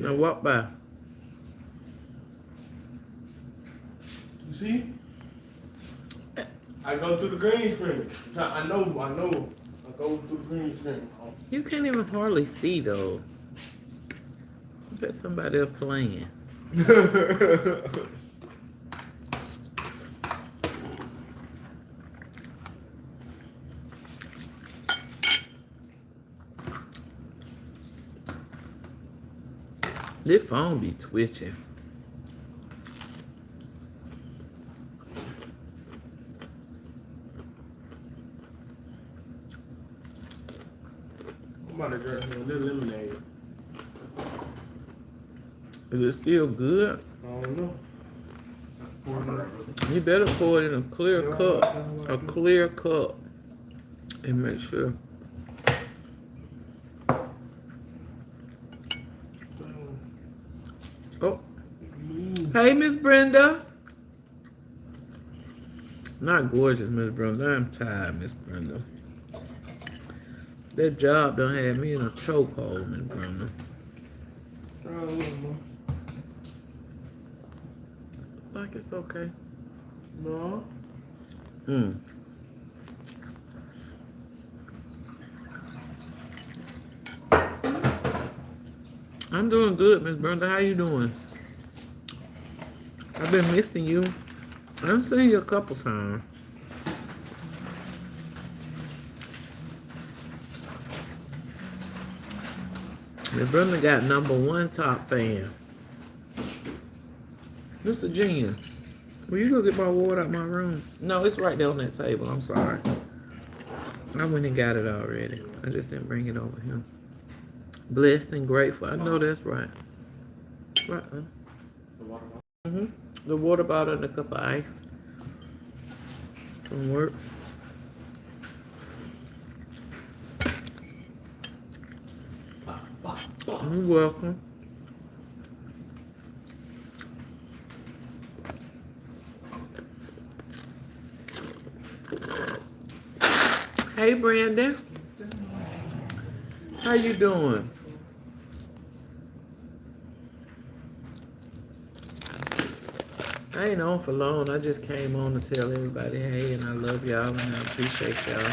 Now walk by. You see? I go through the green screen. I know. I go through the green screen. You can't even hardly see though. I bet somebody else playing. This phone be twitching. I'm about to drink a little lemonade. Is it still good? I don't know. You better pour it in a clear cup. A clear cup. And make sure. Oh. Hey, Miss Brenda. Not gorgeous, Miss Brenda. I'm tired, Miss Brenda. That job done had me in a chokehold, Miss Brenda. Like it's okay. No. I'm doing good, Miss Brenda. How you doing? I've been missing you. I've seen you a couple times. Miss Brenda got #1 top fan. Mr. Junior, will you go get my water out my room? No, it's right there on that table. I'm sorry. I went and got it already. I just didn't bring it over here. Blessed and grateful. I know that's right. Right. The water bottle and a cup of ice. From work. You're welcome. Hey, Brandon. How you doing? I ain't on for long. I just came on to tell everybody hey, and I love y'all, and I appreciate y'all.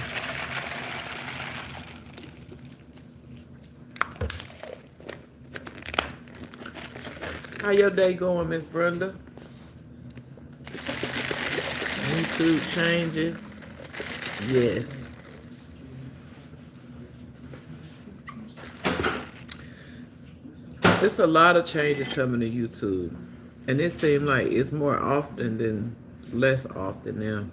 How your day going, Miss Brenda? YouTube changes? Yes. There's a lot of changes coming to YouTube. And it seems like it's more often than less often now.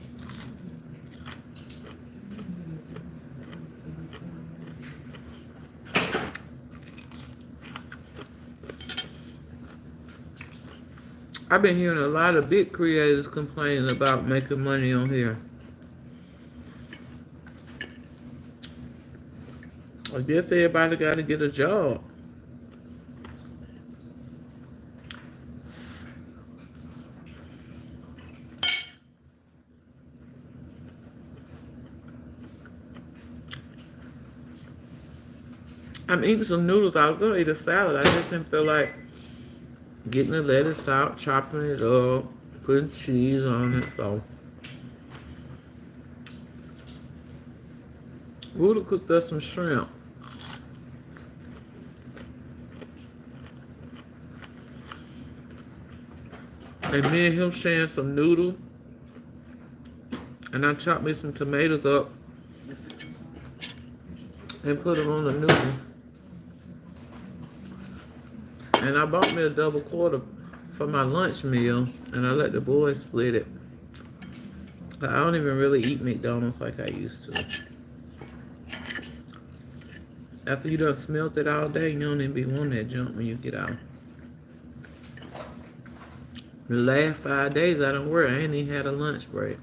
I've been hearing a lot of big creators complaining about making money on here. I guess everybody got to get a job. I'm eating some noodles. I was going to eat a salad. I just didn't feel like getting the lettuce out, chopping it up, putting cheese on it. So, we would have cooked us some shrimp. And me and him sharing some noodles. And I chopped me some tomatoes up and put them on the noodle. And I bought me a double quarter for my lunch meal, and I let the boys split it. But I don't even really eat McDonald's like I used to. After you done smelt it all day, you don't even be wanting that junk when you get out. The last 5 days I don't work. I ain't even had a lunch break.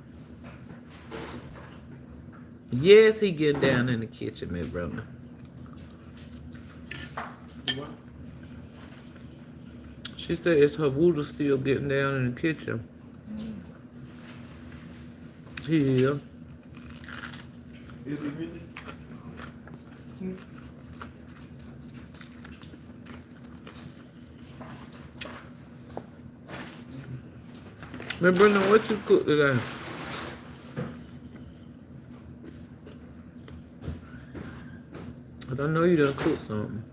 Yes, he getting down in the kitchen, my brother. She said it's her voodoo still getting down in the kitchen. Yeah. Is it really? Miss Brenda, what you cook today? Cause I know you done cook something.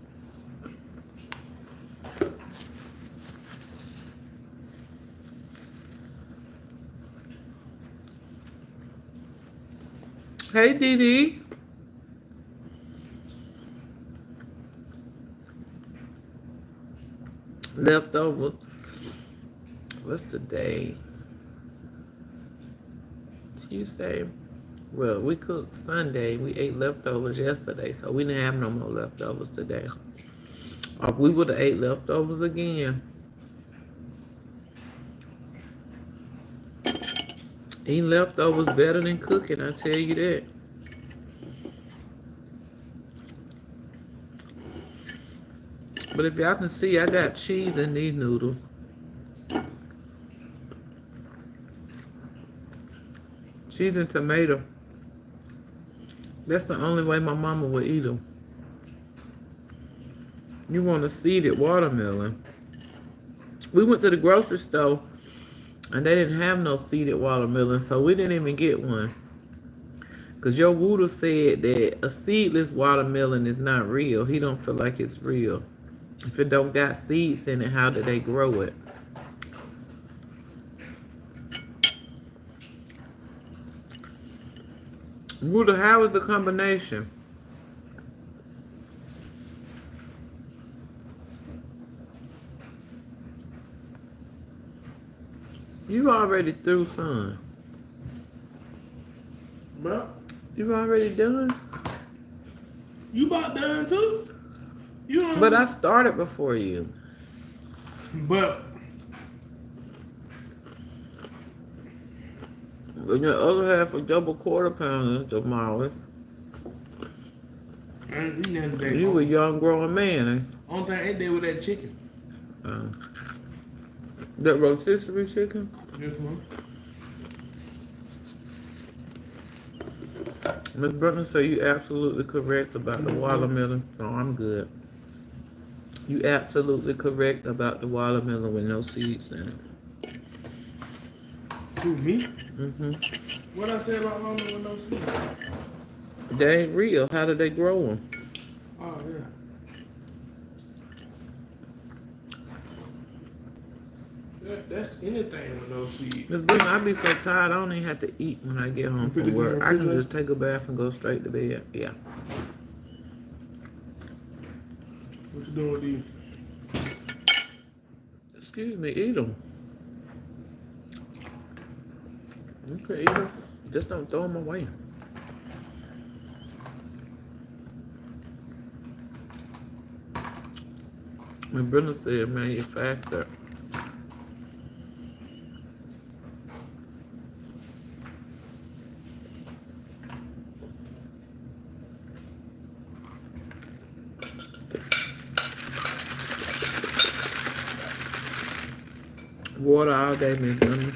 Hey, Dee Dee. Leftovers. What's today? Tuesday. Well, we cooked Sunday. We ate leftovers yesterday, so we didn't have no more leftovers today. Or we would have ate leftovers again. Eating leftovers better than cooking, I tell you that. But if y'all can see, I got cheese in these noodles. Cheese and tomato. That's the only way my mama would eat them. You want a seeded watermelon. We went to the grocery store and they didn't have no seeded watermelon, so we didn't even get one. Because your Woodle said that a seedless watermelon is not real. He don't feel like it's real. If it don't got seeds in it, how do they grow it? Woodle, how is the combination? You already through, son. Bro, You already done? you about done too? You know. But I started before you. But And your other half a double quarter pounder tomorrow. I ain't eating that today. You a young growing man, eh? Only thing I ate there was that chicken. That rotisserie chicken? Yes, ma'am. Miss Brooklyn said you absolutely correct about the watermelon. No, I'm good. You absolutely correct about the watermelon with no seeds in it. Who, me? Mm-hmm. What I said about mama with no seeds? They ain't real. How do they grow them? Oh, yeah. That's anything with no seeds. Miss Brooklyn, I be so tired I don't even have to eat when I get home from work. I can just take a bath and go straight to bed. Yeah. What you doing with these? Excuse me, eat them. You can eat them. Just don't throw them away. My brother said manufacturer. Water all day, Miss Brenda.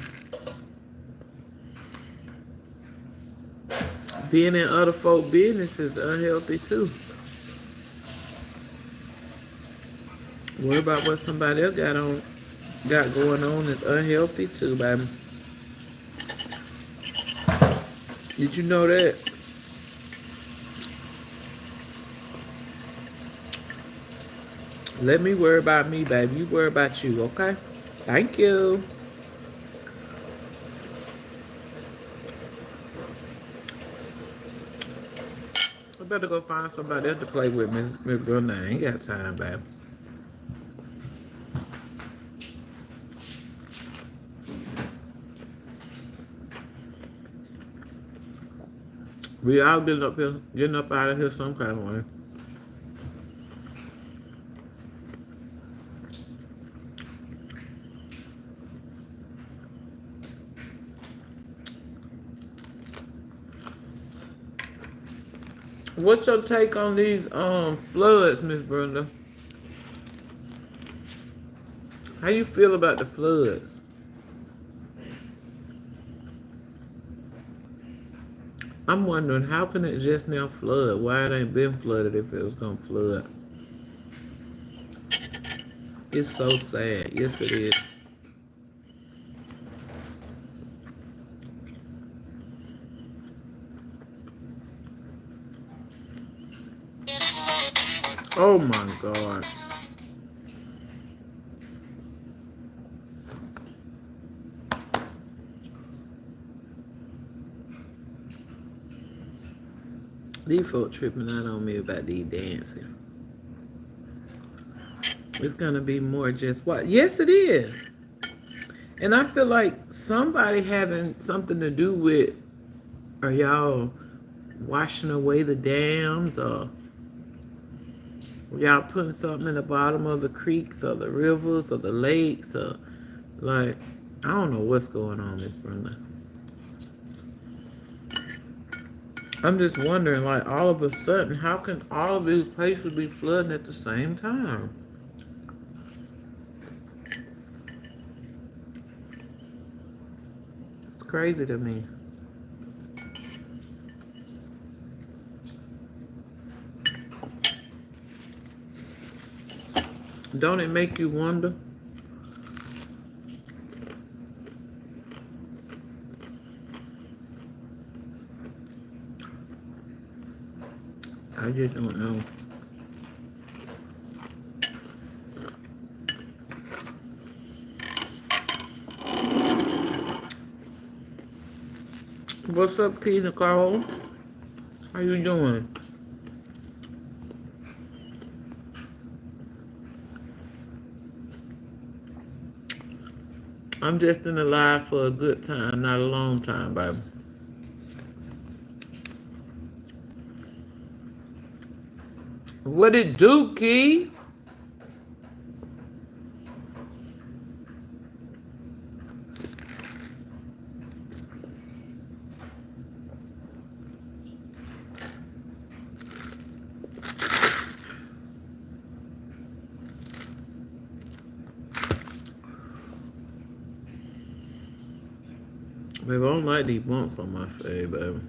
Being in other folk business is unhealthy too. Worry about what somebody else got going on is unhealthy too, baby. Did you know that? Let me worry about me, baby. You worry about you, okay? Thank you. I better go find somebody else to play with, Miss Brenda. I ain't got time, baby. We all getting up here, getting up out of here some kind of way. What's your take on these floods, Miss Brenda? How you feel about the floods? I'm wondering how can it just now flood? Why it ain't been flooded if it was gonna flood? It's so sad. Yes, it is. Oh my God. These folks tripping out on me about these dancing. It's gonna be more just what? Yes, it is. And I feel like somebody having something to do with, are y'all washing away the dams, or y'all putting something in the bottom of the creeks or the rivers or the lakes, or like, I don't know what's going on, Miss Brenda. I'm just wondering, like, all of a sudden, how can all of these places be flooding at the same time? It's crazy to me. Don't it make you wonder? I just don't know. What's up, P. Nicole? How you doing? I'm just in the live for a good time, not a long time, baby. What it do, Key? Baby, I don't like these bumps on my face, baby.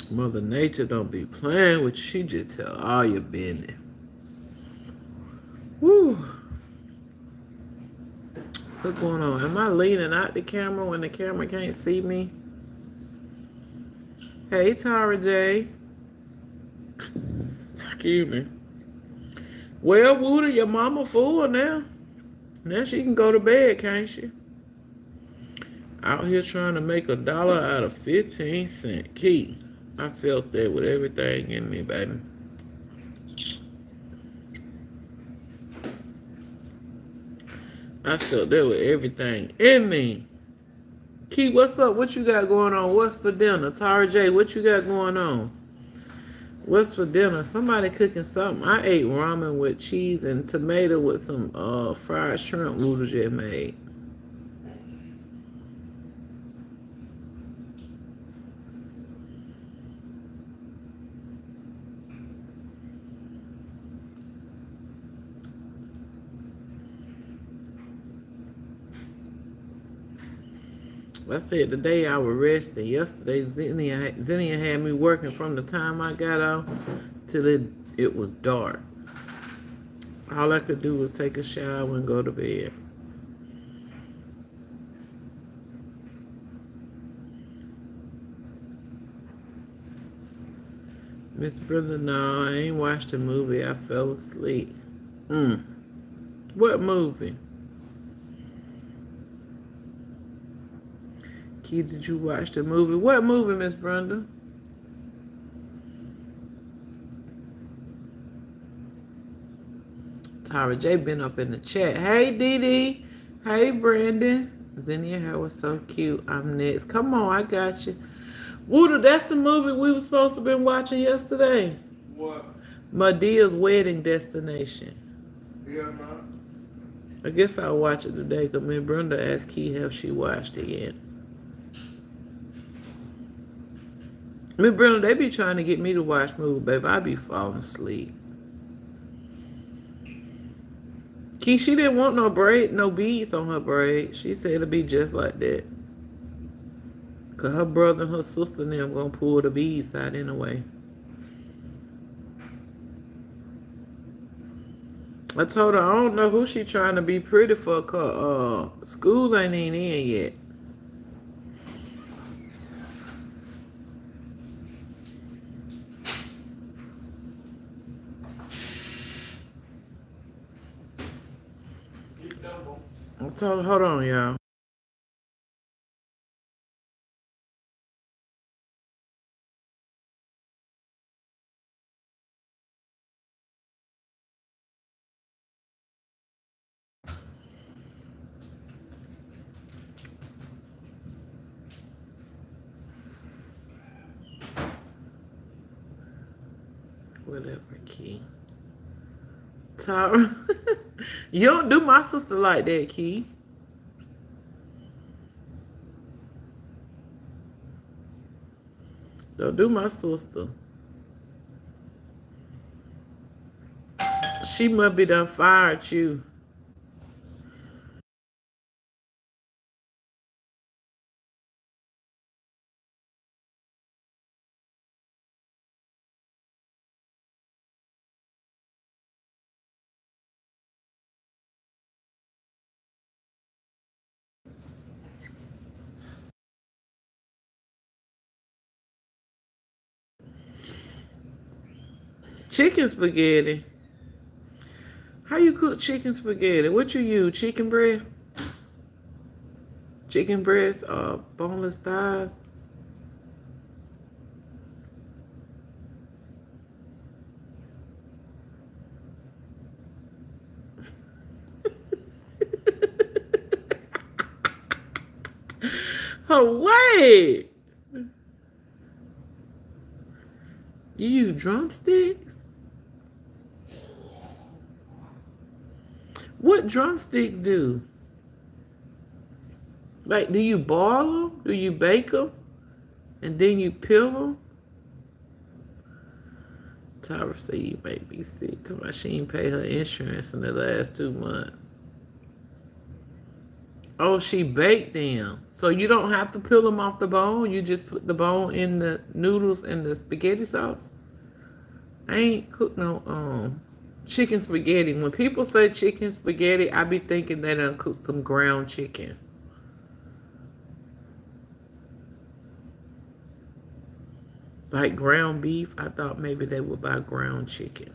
Mother Nature don't be playing with you. She just tell all your business. Woo. What's going on? Am I leaning out the camera when the camera can't see me? Hey, Tara J. Excuse me. Well, Woody, your mama full now. Now she can go to bed, can't she? Out here trying to make $1 out of 15 cents. Key. I felt that with everything in me, baby. I felt that with everything in me. Key, what's up? What you got going on? What's for dinner? Tara J, what you got going on? What's for dinner? Somebody cooking something. I ate ramen with cheese and tomato with some fried shrimp noodles just made. I said today I was resting. Yesterday Zinnia had me working from the time I got off till it was dark. All I could do was take a shower and go to bed. Miss Brenda, no, I ain't watched the movie. I fell asleep. What movie? Key, did you watch the movie? What movie, Miss Brenda? Tara J been up in the chat. Hey, Dee Dee. Hey, Brandon. Zinnia hair was so cute. I'm next. Come on, I got you. Wooder, that's the movie we were supposed to been watching yesterday. What? Medea's Wedding Destination. Yeah, man. I guess I'll watch it today because Miss Brenda asked Key have she watched it yet. Miss Brenda, they be trying to get me to watch movies, baby. I be falling asleep. Key, she didn't want no braid, no beads on her braid. She said it'll be just like that. Because her brother and her sister and them going to pull the beads out anyway. I told her I don't know who she trying to be pretty for because school ain't even in yet. I told her, hold on, y'all. Whatever, Key. Tara, you don't do my sister like that, Key. Don't do my sister. She must be done fired you. Chicken spaghetti. How you cook chicken spaghetti? What you use? Chicken breast? Chicken breast or boneless thighs? Oh, wait. You use drumsticks? What drumsticks do? Like, do you boil them? Do you bake them? And then you peel them? Tyra say you make me sick. Come on, she ain't pay her insurance in the last 2 months. Oh, she baked them. So you don't have to peel them off the bone? You just put the bone in the noodles and the spaghetti sauce? I ain't cooked no chicken spaghetti. When people say chicken spaghetti, I be thinking they done cooked some ground chicken. Like ground beef, I thought maybe they would buy ground chicken.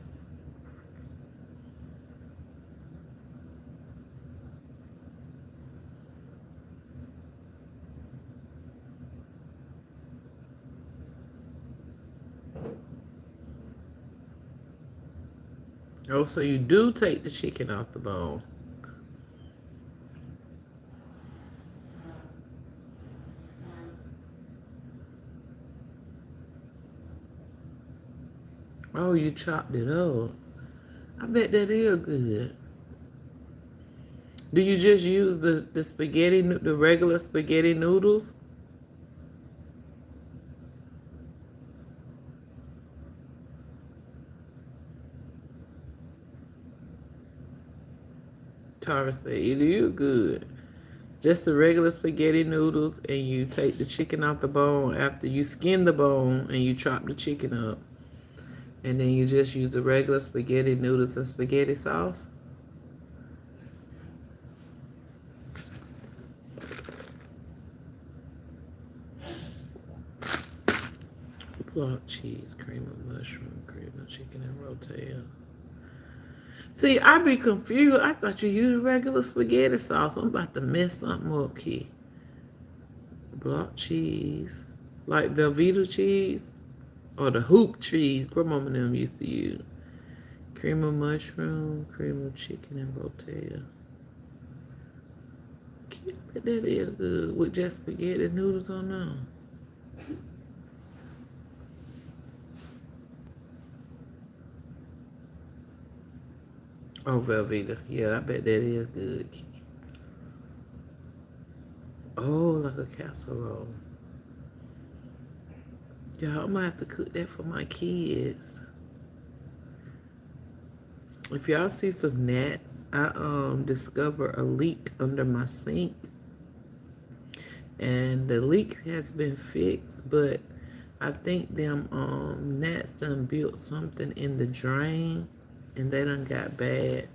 Oh, so you do take the chicken off the bone. Oh, you chopped it up. I bet that is good. Do you just use the spaghetti, the regular spaghetti noodles? Tara said, it is good. Just the regular spaghetti noodles, and you take the chicken off the bone after you skin the bone and you chop the chicken up. And then you just use the regular spaghetti noodles and spaghetti sauce. Block cheese, cream of mushroom, cream of chicken, and rotel. See, I be confused. I thought you used regular spaghetti sauce. I'm about to mess something up, Key. Block cheese. Like Velveeta cheese. Or the hoop cheese. Grandma and them used to use. Cream of mushroom, cream of chicken, and rotel. But that is good. With just spaghetti noodles on them. Oh, Velveeta. Yeah, I bet that is good. Oh, like a casserole. Yeah, I'm gonna have to cook that for my kids. If y'all see some gnats, I discovered a leak under my sink. And the leak has been fixed, but I think them gnats done built something in the drain and they done got bad.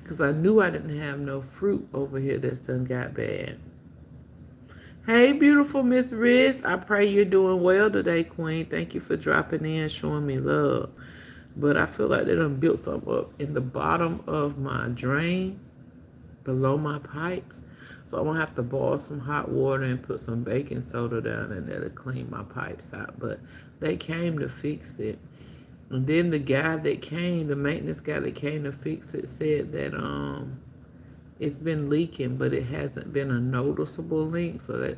Cause I knew I didn't have no fruit over here that's done got bad. Hey, beautiful Miss Riz. I pray you're doing well today, Queen. Thank you for dropping in, showing me love. But I feel like they done built something up in the bottom of my drain. below my pipes. So I'm gonna have to boil some hot water and put some baking soda down in there to clean my pipes out. But they came to fix it. And then the guy that came, the maintenance guy that came to fix it, said that it's been leaking, but it hasn't been a noticeable leak. So they're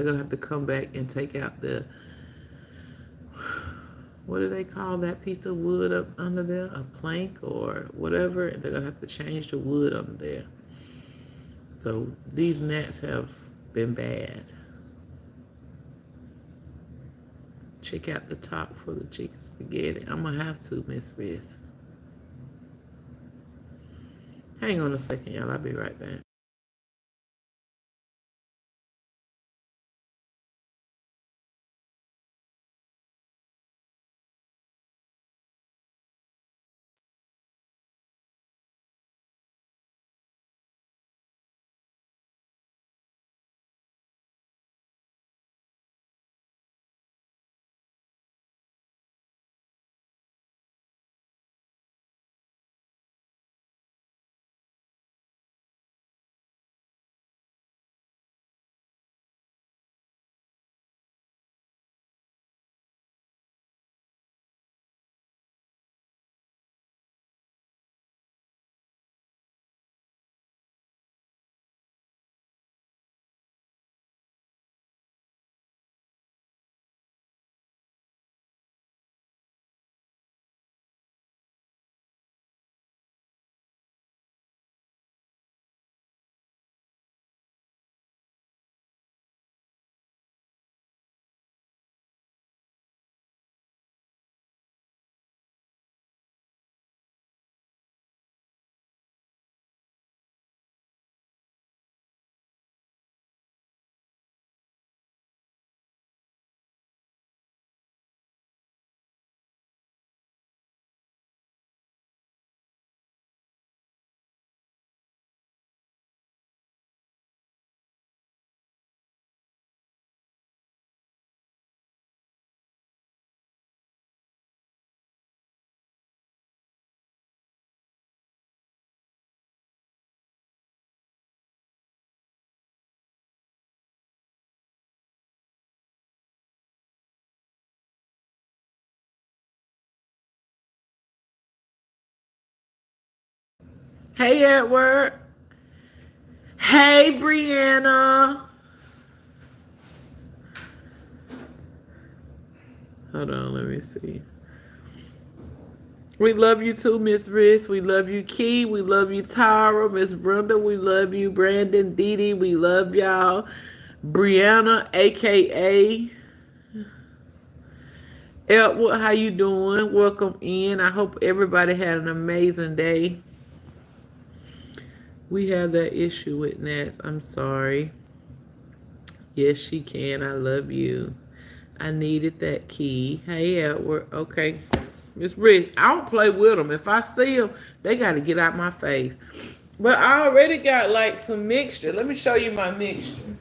gonna have to come back and take out the, what do they call that piece of wood up under there? A plank or whatever. They're gonna have to change the wood under there. So these gnats have been bad. Check out the top for the chicken spaghetti. I'm gonna have to, Miss Riz. Hang on a second, y'all. I'll be right back. Hey, Edward. Hey, Brianna. Hold on, let me see. We love you too, Miss Riz. We love you, Key. We love you, Tara. Miss Brenda. We love you, Brandon, Dee Dee. We love y'all. Brianna, aka Edward. How you doing? Welcome in. I hope everybody had an amazing day. We have that issue with Nats. I'm sorry. Yes, she can. I love you. I needed that key. Hey, Edward. Okay. Miss Rich, I don't play with them. If I see them, they got to get out my face. But I already got like some mixture. Let me show you my mixture.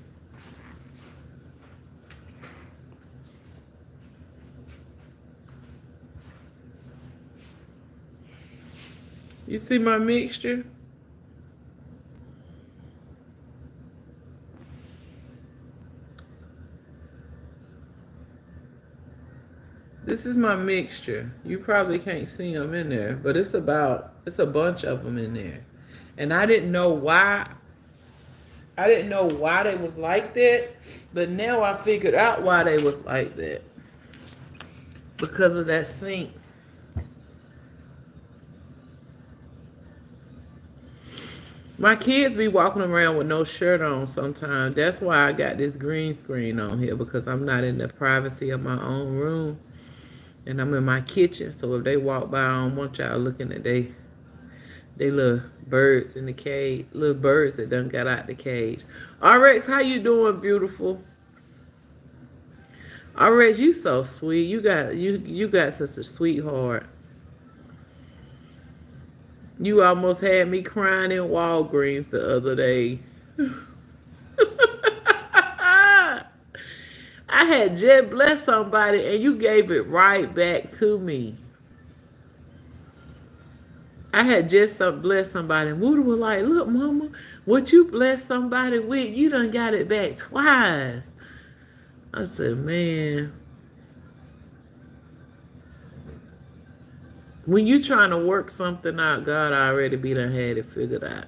You see my mixture? This is my mixture. You probably can't see them in there, but it's a bunch of them in there. And I didn't know why. I didn't know why they was like that, but now I figured out why they was like that. Because of that sink. My kids be walking around with no shirt on sometimes. That's why I got this green screen on here, because I'm not in the privacy of my own room. And I'm in my kitchen, so if they walk by, I don't want y'all looking at they little birds in the cage, little birds that done got out the cage. RX, how you doing, beautiful? RX, you so sweet. You got such a sweetheart. You almost had me crying in Walgreens the other day. I had just blessed somebody and you gave it right back to me. I had just blessed somebody, and Woody was like, "Look, Mama, what you bless somebody with, you done got it back twice." I said, "Man, when you trying to work something out, God already be done had it figured out."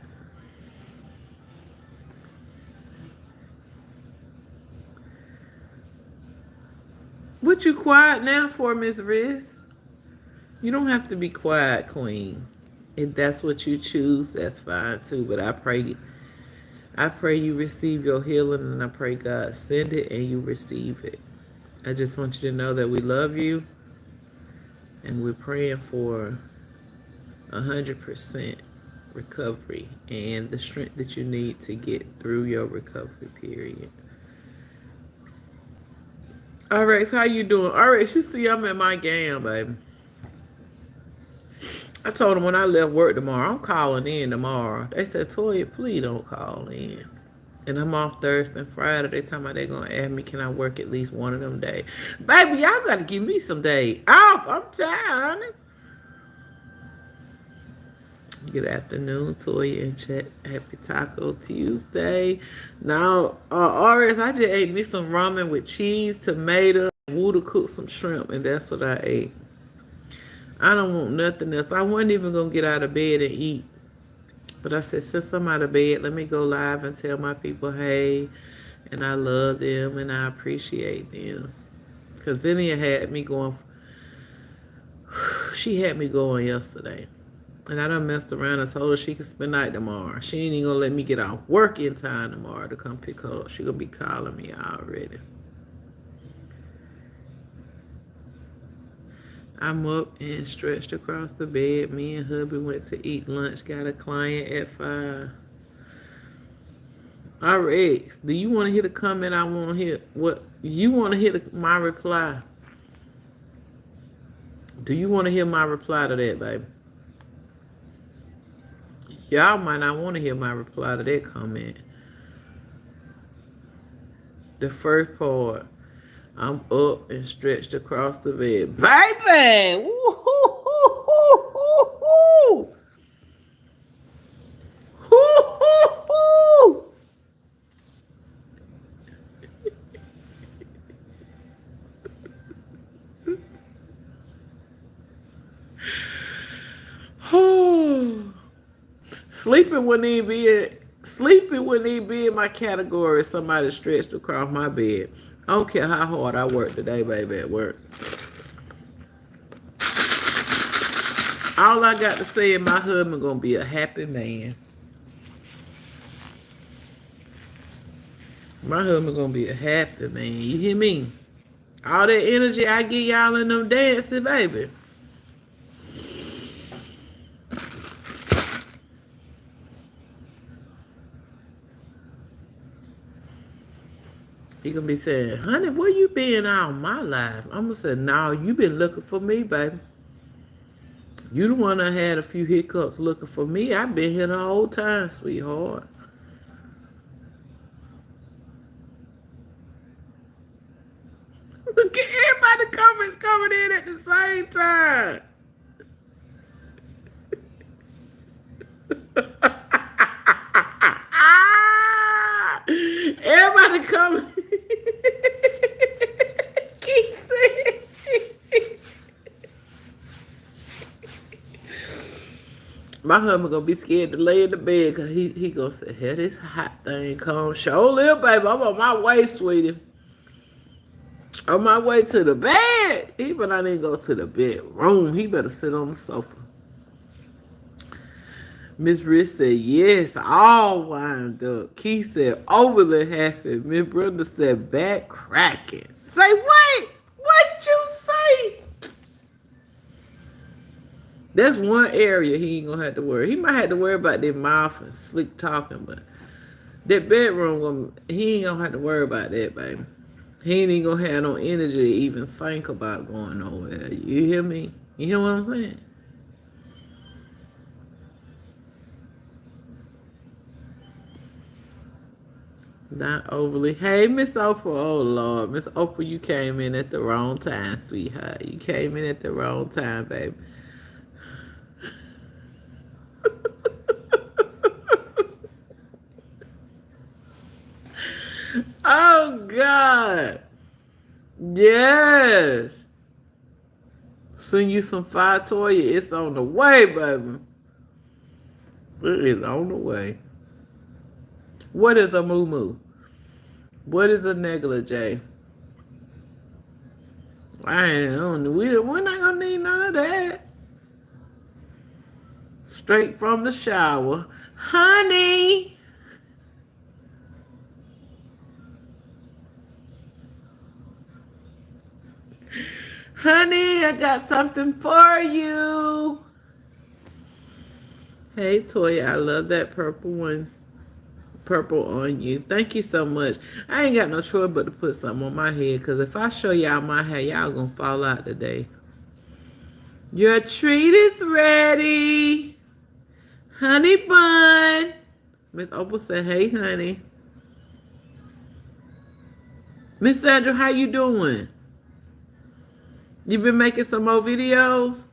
What you quiet now for, Miss Riz? You don't have to be quiet, Queen. If that's what you choose, that's fine too. But I pray you receive your healing, and I pray God send it and you receive it. I just want you to know that we love you, and we're praying for 100% recovery and the strength that you need to get through your recovery period. All right, how you doing? All right, you see I'm in my game, baby. I told them when I left work tomorrow, I'm calling in tomorrow. They said, Toya, please don't call in. And I'm off Thursday and Friday. They talking about they gonna ask me, can I work at least one of them days? Baby, y'all gotta give me some days off. I'm tired. Good afternoon, Toya and Chet. Happy Taco Tuesday. Now, RS, I just ate me some ramen with cheese, tomato, and Wood'll cook some shrimp, and that's what I ate. I don't want nothing else. I wasn't even gonna get out of bed and eat. But I said, since I'm out of bed, let me go live and tell my people, hey, and I love them and I appreciate them. Because Zinnia had me going, she had me going yesterday. And I done messed around and told her she could spend night tomorrow. She ain't even gonna let me get off work in time tomorrow to come pick her up. She gonna be calling me already. I'm up and stretched across the bed. Me and hubby went to eat lunch. Got a client at 5. All right. Do you want to hear the comment? I want to hear what you want to hear my reply. Do you want to hear my reply to that, baby? Y'all might not want to hear my reply to that comment. The first part, I'm up and stretched across the bed. Baby! Woo-hoo-hoo-hoo-hoo! Woo-hoo-hoo! Sleeping wouldn't even be in my category if somebody stretched across my bed. I don't care how hard I work today, baby, at work. All I got to say is my husband gonna be a happy man. My husband gonna be a happy man. You hear me? All that energy I give y'all in them dancing, baby. He gonna be saying, honey, where you been all my life? I'm gonna say, no, you been looking for me, baby. You the one that had a few hiccups looking for me. I've been here the whole time, sweetheart. Look at everybody comments coming in at the same time. Everybody coming. Keep saying. My husband gonna be scared to lay in the bed because he gonna say, here this hot thing come. Show little baby, I'm on my way, sweetie. On my way to the bed. He better not even go to the bedroom. He better sit on the sofa. Miss Rich said, yes, all wind up. Keith said, overly happy. Miss Brenda said, back cracking. Say what? What you say? That's one area he ain't gonna have to worry. He might have to worry about their mouth and slick talking, but that bedroom, he ain't gonna have to worry about that, baby. He ain't even gonna have no energy to even think about going nowhere. You hear me? You hear what I'm saying? Not overly. Hey, Miss Oprah. Oh, Lord. Miss Oprah, you came in at the wrong time, sweetheart. You came in at the wrong time, baby. God. Yes. Send you some fire, Toya. It's on the way, baby. It is on the way. What is a moo-moo? What is a negligee? We're not gonna need none of that. Straight from the shower. Honey. Honey, I got something for you. Hey, Toya, I love that purple one. Purple on you. Thank you so much. I ain't got no choice but to put something on my head, because if I show y'all my hair, y'all gonna fall out today. Your treat is ready. Honey bun. Miss Opal said, hey, honey. Miss Sandra, how you doing? You been making some more videos?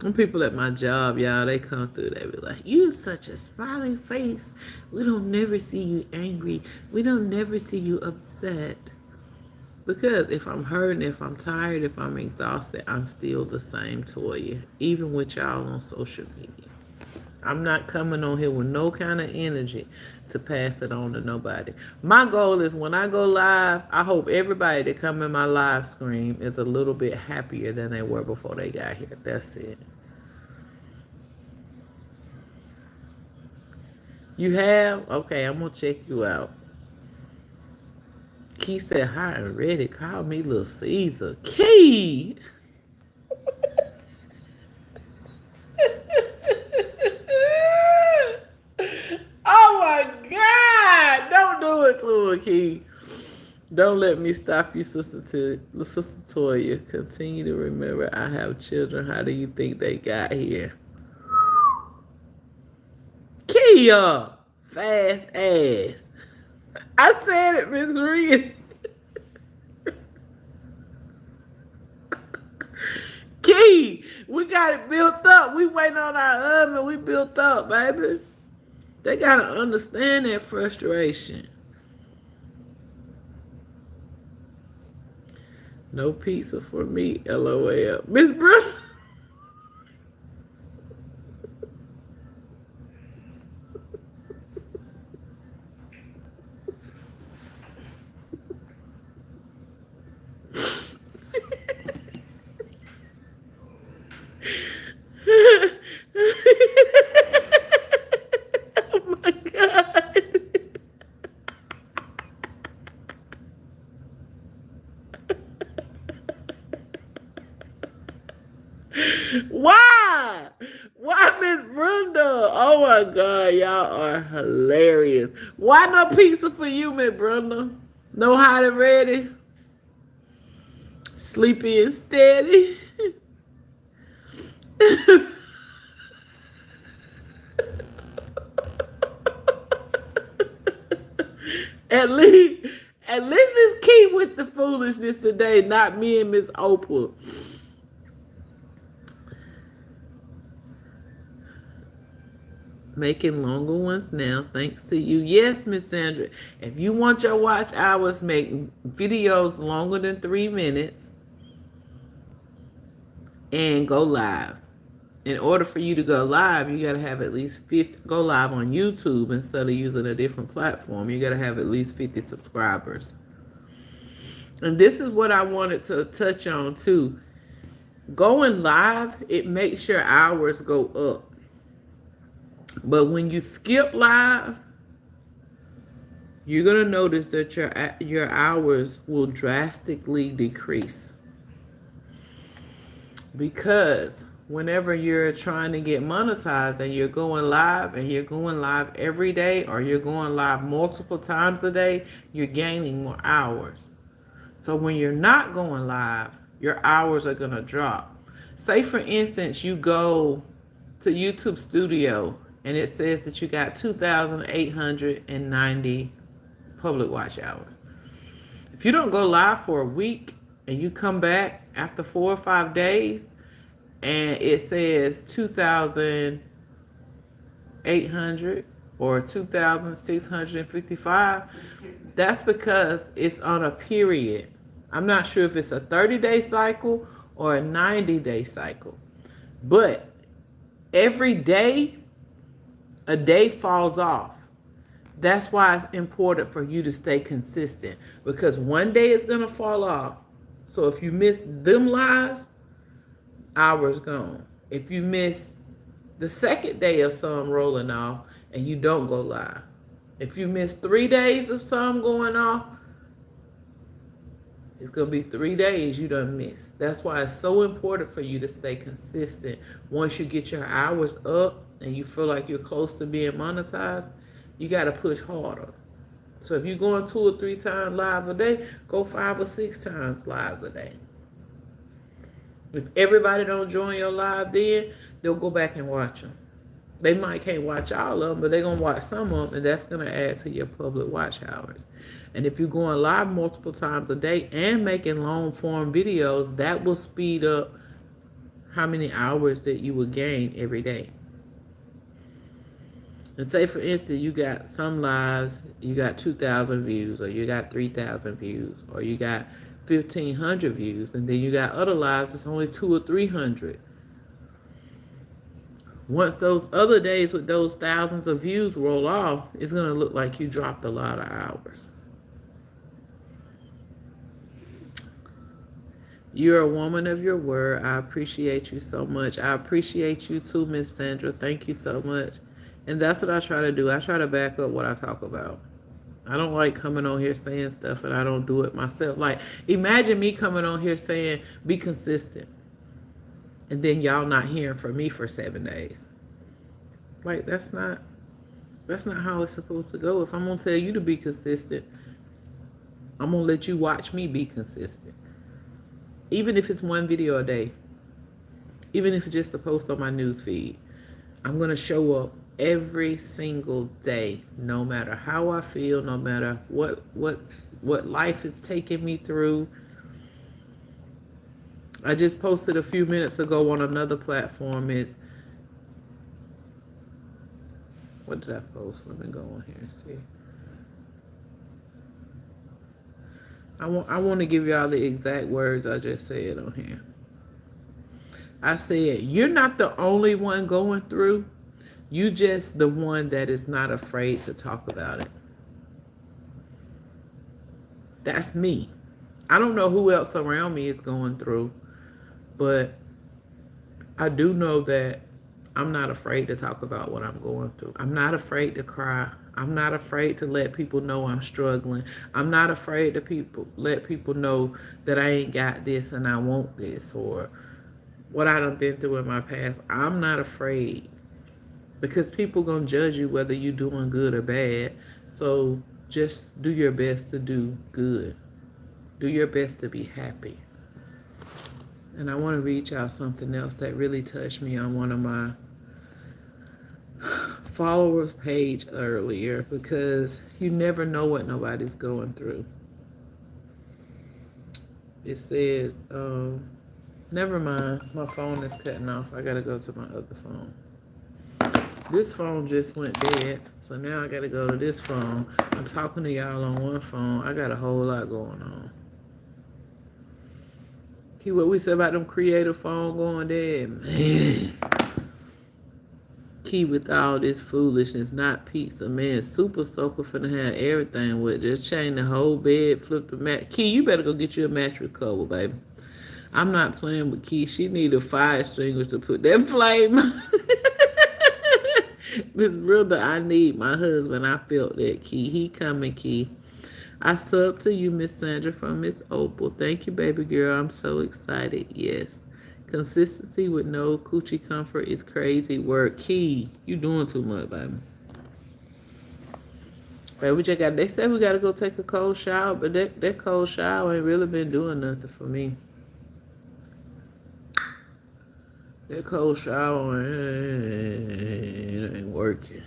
Some people at my job, y'all, they come through, they be like, you such a smiling face. We don't never see you angry. We don't never see you upset. Because if I'm hurting, if I'm tired, if I'm exhausted, I'm still the same Toya, even with y'all on social media. I'm not coming on here with no kind of energy to pass it on to nobody. My goal is when I go live, I hope everybody that come in my live stream is a little bit happier than they were before they got here. That's it. You have? Okay, I'm going to check you out. Key said, hi and ready. Call me Little Caesar. Key! Oh my God! Don't do it to her, Key. Don't let me stop you, Sister Toya. Continue to remember I have children. How do you think they got here? Kia! Fast ass. I said it, Miss Reed. Key, we got it built up. We waiting on our oven. We built up, baby. They gotta understand that frustration. No pizza for me, LOL. Miss Bruce. Oh my God. Why? Why, Miss Brenda? Oh my God, y'all are hilarious. Why no pizza for you, Miss Brenda? No hot and ready? Sleepy and steady? At least it's Key with the foolishness today, not me and Miss Opal. Making longer ones now, thanks to you. Yes, Miss Sandra. If you want your watch hours, make videos longer than 3 minutes and go live. In order for you to go live, you got to have at least 50, go live on YouTube instead of using a different platform. You got to have at least 50 subscribers. And this is what I wanted to touch on too. Going live, it makes your hours go up. But when you skip live, you're going to notice that your hours will drastically decrease. Because whenever you're trying to get monetized and you're going live every day, or you're going live multiple times a day, you're gaining more hours. So when you're not going live, your hours are going to drop. Say, for instance, you go to YouTube Studio and it says that you got 2,890 public watch hours. If you don't go live for a week and you come back after 4 or 5 days and it says 2,000 2,800 or 2,655, that's because it's on a period. I'm not sure if it's a 30-day cycle or a 90-day cycle. But every day, a day falls off. That's why it's important for you to stay consistent, because one day is going to fall off. So if you miss them lives, hours gone. If you miss the second day of some rolling off and you don't go live, if you miss 3 days of some going off, it's going to be 3 days you done miss. That's why it's so important for you to stay consistent. Once you get your hours up and you feel like you're close to being monetized, you got to push harder. So if you're going 2 or 3 times live a day, go 5 or 6 times lives a day. If everybody don't join your live, then they'll go back and watch them. They might can't watch all of them, but they're going to watch some of them, and that's going to add to your public watch hours. And if you're going live multiple times a day and making long form videos, that will speed up how many hours that you will gain every day. And say, for instance, you got some lives, you got 2,000 views, or you got 3,000 views, or you got 1,500 views, and then you got other lives that's only 200 or 300. Once those other days with those thousands of views roll off, it's going to look like you dropped a lot of hours. You're a woman of your word. I appreciate you so much. I appreciate you too, Miss Sandra. Thank you so much. And that's what I try to do. I try to back up what I talk about. I don't like coming on here saying stuff and I don't do it myself. Like, imagine me coming on here saying, be consistent, and then y'all not hearing from me for 7 days. Like, that's not how it's supposed to go. If I'm going to tell you to be consistent, I'm going to let you watch me be consistent. Even if it's 1 video a day, even if it's just a post on my news feed, I'm going to show up every single day, no matter how I feel, no matter what life is taking me through. I just posted a few minutes ago on another platform. What did I post? Let me go on here and see. I want to give y'all the exact words I just said on here. I said, you're not the only one going through. You just the one that is not afraid to talk about it. That's me. I don't know who else around me is going through, but I do know that I'm not afraid to talk about what I'm going through. I'm not afraid to cry. I'm not afraid to let people know I'm struggling. I'm not afraid to let people know that I ain't got this and I want this, or what I done been through in my past. I'm not afraid, because people gonna judge you whether you doing good or bad. So just do your best to do good. Do your best to be happy. And I want to read y'all something else that really touched me on one of my followers page earlier, because you never know what nobody's going through. It says, never mind, my phone is cutting off. I gotta go to my other phone. This phone just went dead, so now I gotta go to this phone. I'm talking to y'all on one phone. I got a whole lot going on. Key, what we said about them creative phone going dead, man. Key, with all this foolishness, not pizza, man. Super Soaker finna have everything with it. Just change the whole bed, flip the mat. Key, you better go get you a mattress cover, baby. I'm not playing with Key. She need a fire extinguisher to put that flame. Miss Brenda, I need my husband. I felt that, Key. He coming, Key. I sub to you, Miss Sandra, from Miss Opal. Thank you, baby girl. I'm so excited. Yes. Consistency with no coochie comfort is crazy work. Key, you doing too much, baby. Baby, we just got, they said we got to go take a cold shower, but that cold shower ain't really been doing nothing for me. That cold shower ain't working.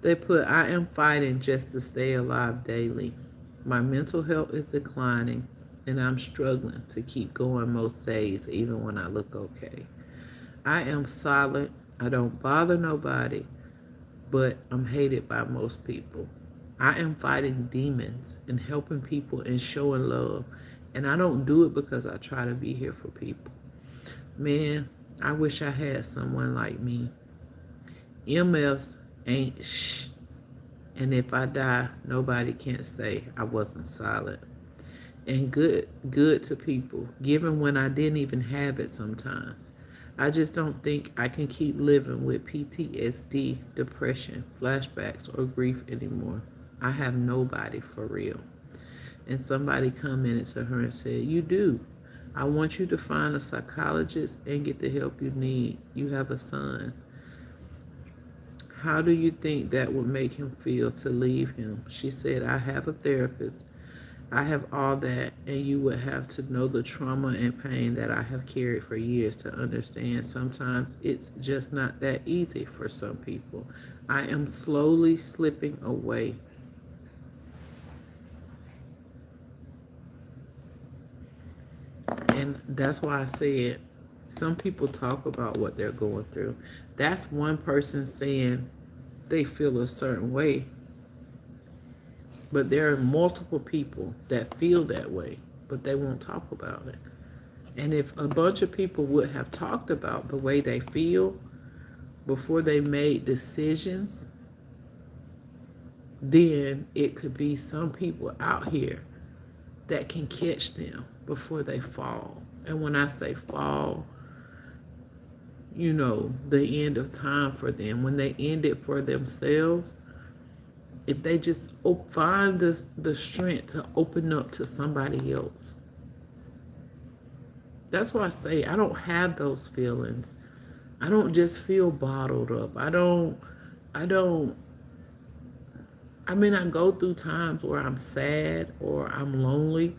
They put, I am fighting just to stay alive daily. My mental health is declining, and I'm struggling to keep going most days, even when I look okay. I am silent. I don't bother nobody, but I'm hated by most people. I am fighting demons and helping people and showing love. And I don't do it because I try to be here for people. Man, I wish I had someone like me. MFs ain't shh. And if I die, nobody can say I wasn't silent. And good to people, given when I didn't even have it sometimes. I just don't think I can keep living with PTSD, depression, flashbacks, or grief anymore. I have nobody for real. And somebody commented to her and said, "You do. I want you to find a psychologist and get the help you need. You have a son. How do you think that would make him feel to leave him?" She said, "I have a therapist. I have all that, and you would have to know the trauma and pain that I have carried for years to understand. Sometimes it's just not that easy for some people. I am slowly slipping away." And that's why I said some people talk about what they're going through. That's one person saying they feel a certain way, but there are multiple people that feel that way, but they won't talk about it. And if a bunch of people would have talked about the way they feel before they made decisions, then it could be some people out here that can catch them before they fall. And when I say fall, the end of time for them, when they end it for themselves, if they just find the strength to open up to somebody else. That's why I say I don't have those feelings. I don't just feel bottled up. I go through times where I'm sad or I'm lonely,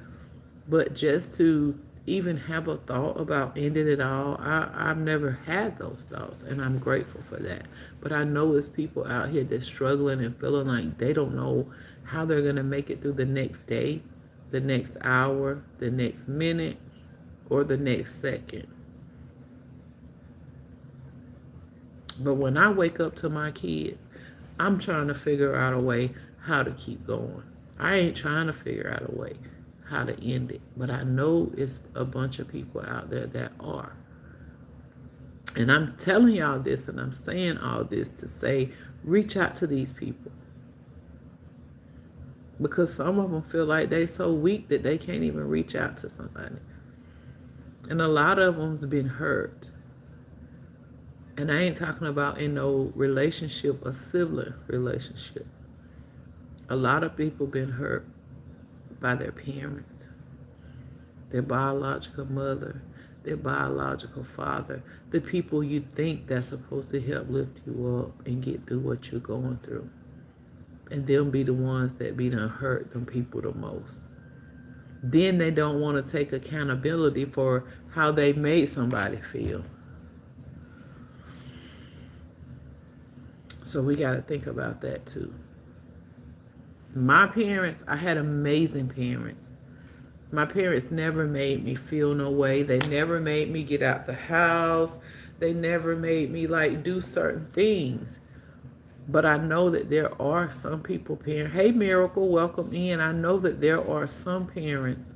but just to even have a thought about ending it all, I've never had those thoughts, and I'm grateful for that. But I know it's people out here that's struggling and feeling like they don't know how they're going to make it through the next day, the next hour, the next minute, or the next second. But when I wake up to my kids, I'm trying to figure out a way how to keep going. I ain't trying to figure out a way how to end it, but I know it's a bunch of people out there that are. And I'm telling y'all this, and I'm saying all this to say, reach out to these people. Because some of them feel like they so weak that they can't even reach out to somebody. And a lot of them's been hurt. And I ain't talking about in no relationship, a sibling relationship. A lot of people been hurt by their parents, their biological mother, their biological father, the people you think that's supposed to help lift you up and get through what you're going through. And them be the ones that be done hurt them people the most. Then they don't want to take accountability for how they made somebody feel. So we got to think about that too. My parents, I had amazing parents. My parents never made me feel no way. They never made me get out the house. They never made me do certain things. But I know that there are some people, hey Miracle, welcome in. I know that there are some parents,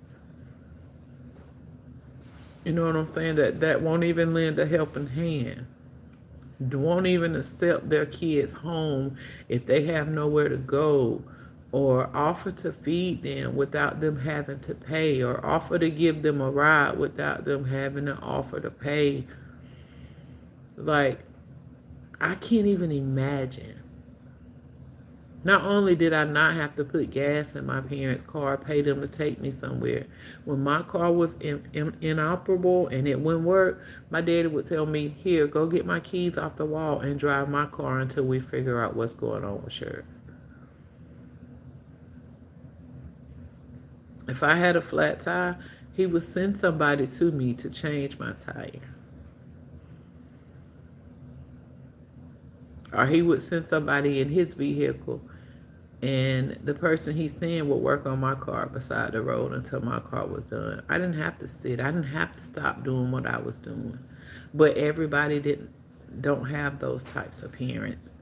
you know what I'm saying, that won't even lend a helping hand. Won't even accept their kids home if they have nowhere to go, or offer to feed them without them having to pay, or offer to give them a ride without them having to offer to pay. I can't even imagine. Not only did I not have to put gas in my parents' car, pay them to take me somewhere. When my car was inoperable and it wouldn't work, my daddy would tell me, "Here, go get my keys off the wall and drive my car until we figure out what's going on with yours." If I had a flat tire, he would send somebody to me to change my tire. Or he would send somebody in his vehicle And the person he's seeing would work on my car beside the road until my car was done. I didn't have to sit. I didn't have to stop doing what I was doing. But everybody don't have those types of parents.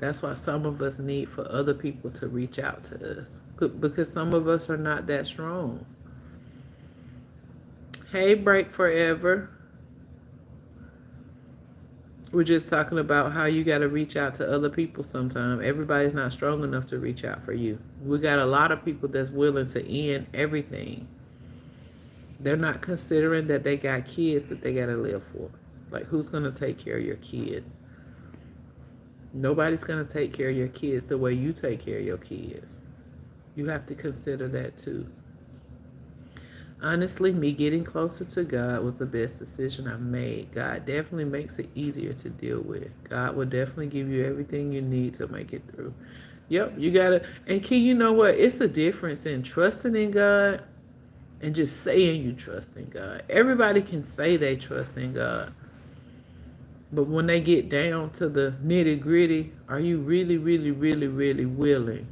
That's why some of us need for other people to reach out to us. Because some of us are not that strong. Hey, Break Forever. We're just talking about how you got to reach out to other people sometime. Everybody's not strong enough to reach out for you. We got a lot of people that's willing to end everything. They're not considering that they got kids that they got to live for. Like, who's going to take care of your kids? Nobody's going to take care of your kids the way you take care of your kids. You have to consider that too. Honestly, me getting closer to God was the best decision I made. God definitely makes it easier to deal with. God will definitely give you everything you need to make it through. Yep, you gotta. And Key, you know what? It's a difference in trusting in God and just saying you trust in God. Everybody can say they trust in God. But when they get down to the nitty gritty, are you really, really, really, really willing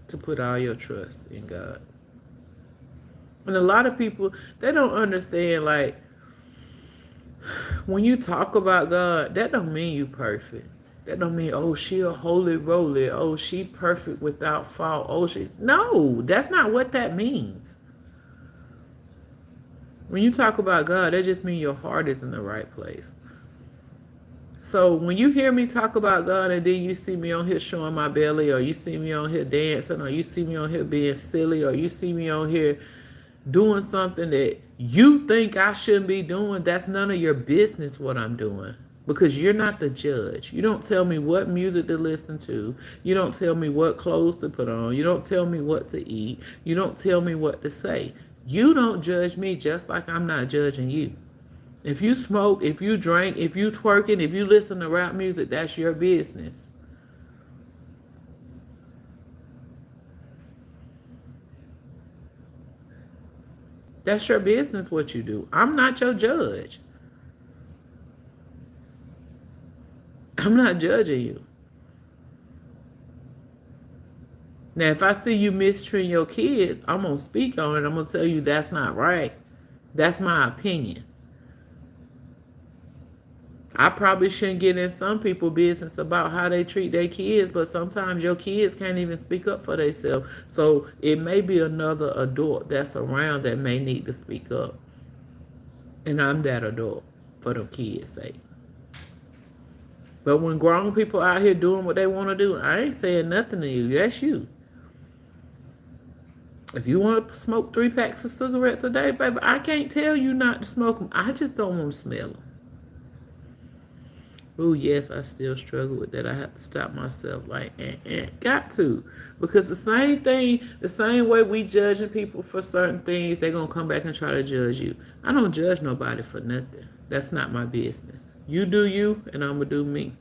to put all your trust in God? And a lot of people, they don't understand, like, when you talk about God, that don't mean you perfect. That don't mean, oh, she a holy roly. Oh, she perfect without fault. Oh, she... No, that's not what that means. When you talk about God, that just means your heart is in the right place. So when you hear me talk about God and then you see me on here showing my belly, or you see me on here dancing, or you see me on here being silly, or you see me on here doing something that you think I shouldn't be doing, that's none of your business what I'm doing. Because you're not the judge. You don't tell me what music to listen to. You don't tell me what clothes to put on. You don't tell me what to eat. You don't tell me what to say. You don't judge me, just like I'm not judging you. If you smoke, if you drink, if you twerking, if you listen to rap music, that's your business. That's your business what you do. I'm not your judge. I'm not judging you. Now, if I see you mistreating your kids, I'm going to speak on it. I'm going to tell you that's not right. That's my opinion. I probably shouldn't get in some people's business about how they treat their kids, but sometimes your kids can't even speak up for themselves. So it may be another adult that's around that may need to speak up. And I'm that adult for the kids' sake. But when grown people out here doing what they want to do, I ain't saying nothing to you. That's you. If you want to smoke 3 packs of cigarettes a day, baby, I can't tell you not to smoke them. I just don't want to smell them. Oh, yes, I still struggle with that. I have to stop myself. Like, got to. Because the same thing, the same way we judging people for certain things, they're going to come back and try to judge you. I don't judge nobody for nothing. That's not my business. You do you, and I'm going to do me.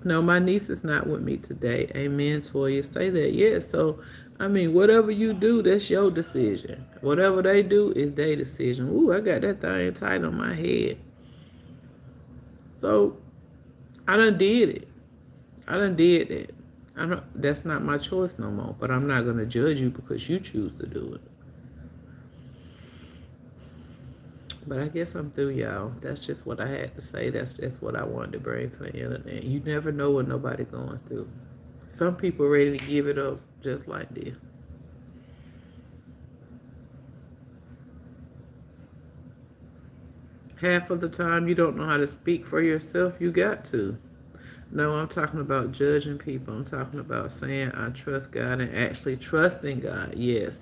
No, my niece is not with me today. Amen, Toya. Say that. Yes, so, I mean, whatever you do, that's your decision. Whatever they do is their decision. Ooh, I got that thing tight on my head. So, I done did it. I done did it. That's not my choice no more. But I'm not going to judge you because you choose to do it. But I guess I'm through, y'all. That's just what I had to say. That's just what I wanted to bring to the internet. You never know what nobody going through. Some people ready to give it up just like this. Half of the time you don't know how to speak for yourself, you got to. No, I'm talking about judging people. I'm talking about saying I trust God and actually trusting God, yes.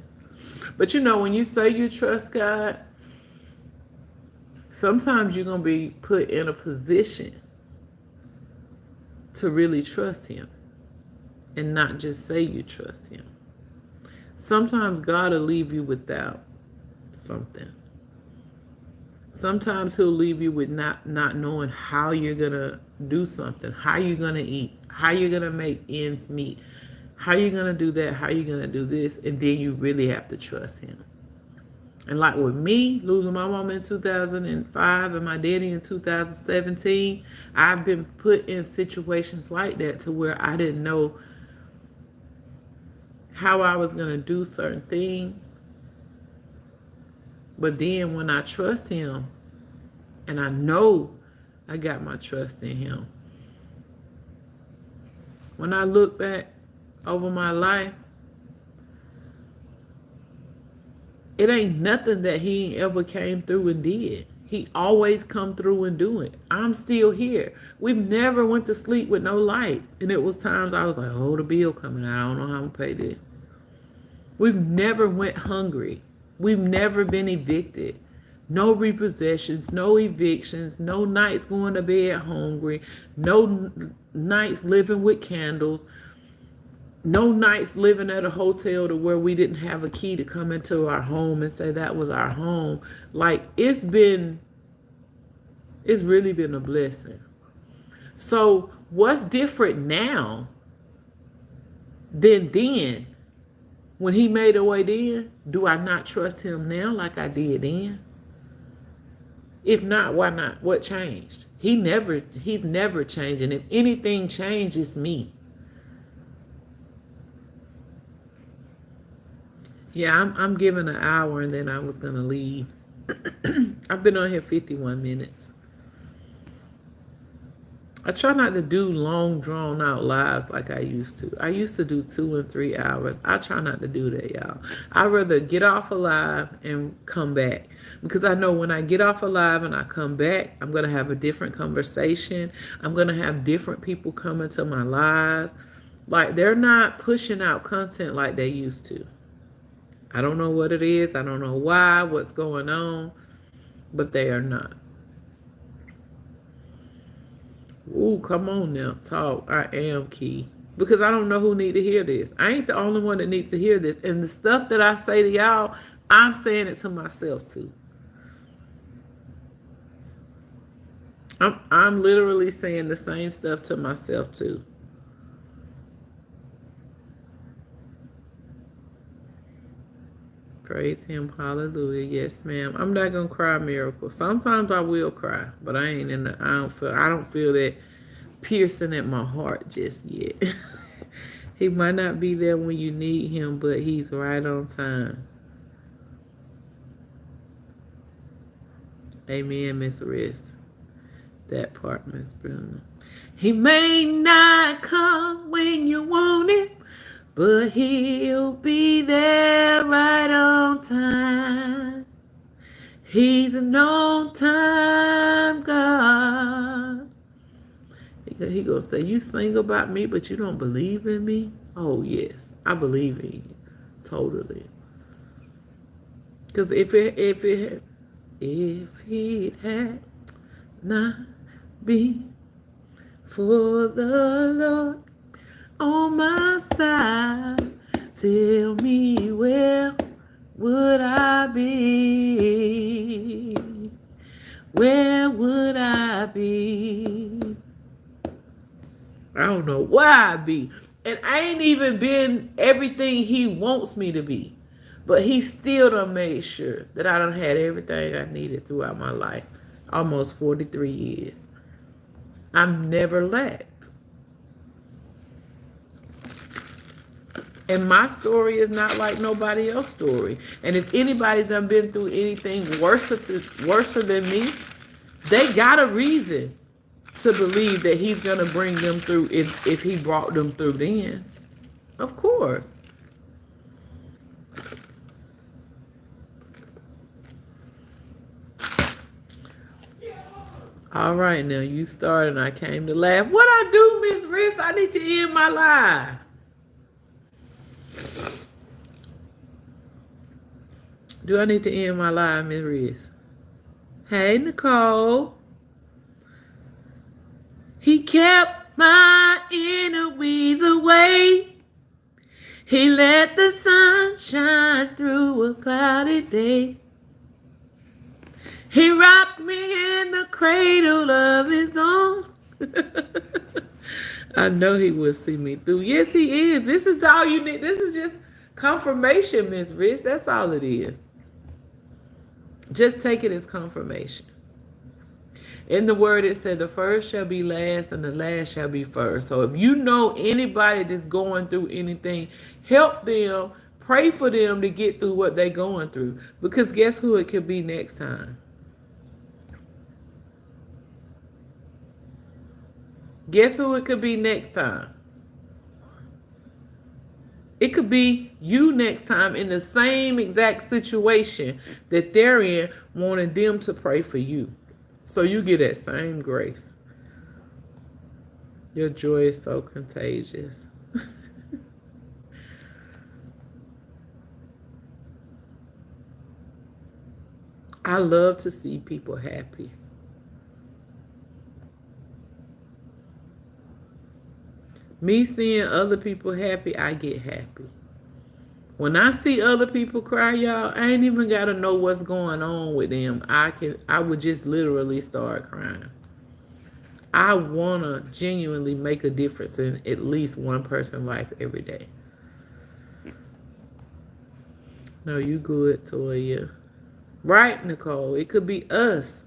But you know, when you say you trust God, sometimes you're going to be put in a position to really trust Him and not just say you trust Him. Sometimes God will leave you without something. Sometimes He'll leave you with not knowing how you're going to do something, how you're going to eat, how you're going to make ends meet, how you're going to do that, how you're going to do this, and then you really have to trust Him. And like with me, losing my mom in 2005 and my daddy in 2017, I've been put in situations like that to where I didn't know how I was going to do certain things. But then when I trust him, and I know I got my trust in him, when I look back over my life, it ain't nothing that he ain't ever came through and did. He always come through and do it. I'm still here. We've never went to sleep with no lights. And it was times I was like, oh, the bill coming out. I don't know how I'm going to pay this. We've never went hungry. We've never been evicted. No repossessions, no evictions, no nights going to bed hungry, no nights living with candles, no nights living at a hotel to where we didn't have a key to come into our home and say that was our home. Like, it's really been a blessing. So what's different now than then? When he made a way then, do I not trust him now like I did then? If not, why not? What changed? He's never changing. If anything changed, it's me. Yeah, I'm giving an hour and then I was going to leave. I've been on here 51 minutes. I try not to do long, drawn out lives like I used to. I used to do 2 and 3 hours. I try not to do that, y'all. I'd rather get off a live and come back. Because I know when I get off a live and I come back, I'm going to have a different conversation. I'm going to have different people come into my lives. Like, they're not pushing out content like they used to. I don't know what it is. I don't know why, what's going on, but they are not. Ooh, come on now, talk. I am Key. Because I don't know who need to hear this. I ain't the only one that needs to hear this. And the stuff that I say to y'all, I'm saying it to myself too. I'm literally saying the same stuff to myself too. Praise him. Hallelujah. Yes, ma'am. I'm not gonna cry miracle. Sometimes I will cry, but I don't feel that piercing at my heart just yet. He might not be there when you need him, but he's right on time. Amen, Miss Rest. That part, Miss Bruna. He may not come when you want it, but he'll be there right on time. He's an on-time God. He gonna say, you sing about me, but you don't believe in me? Oh, yes, I believe in you. Totally. Because if it had not been for the Lord on my side, tell me where would I be? Where would I be? I don't know where I'd be. And I ain't even been everything he wants me to be. But he still done made sure that I done had everything I needed throughout my life. Almost 43 years. I've never lacked. And my story is not like nobody else's story. And if anybody's done been through anything worse than me, they got a reason to believe that he's going to bring them through if he brought them through then. Of course. All right, now you started and I came to laugh. What I do, Miss Riss? I need to end my live. Do I need to end my live, Miss Riss? Hey, Nicole. He kept my enemies away. He let the sun shine through a cloudy day. He rocked me in the cradle of his own. I know he will see me through. Yes, he is. This is all you need. This is just confirmation, Miss Riss. That's all it is. Just take it as confirmation. In the word, it said, the first shall be last and the last shall be first. So if you know anybody that's going through anything, help them, pray for them to get through what they're going through. Because guess who it could be next time? Guess who it could be next time? It could be you next time in the same exact situation that they're in, wanting them to pray for you. So you get that same grace. Your joy is so contagious. I love to see people happy. Me seeing other people happy, I get happy. When I see other people cry, y'all, I ain't even gotta know what's going on with them. I would just literally start crying. I wanna genuinely make a difference in at least one person's life every day. No, you good, Toya. Right, Nicole? It could be us.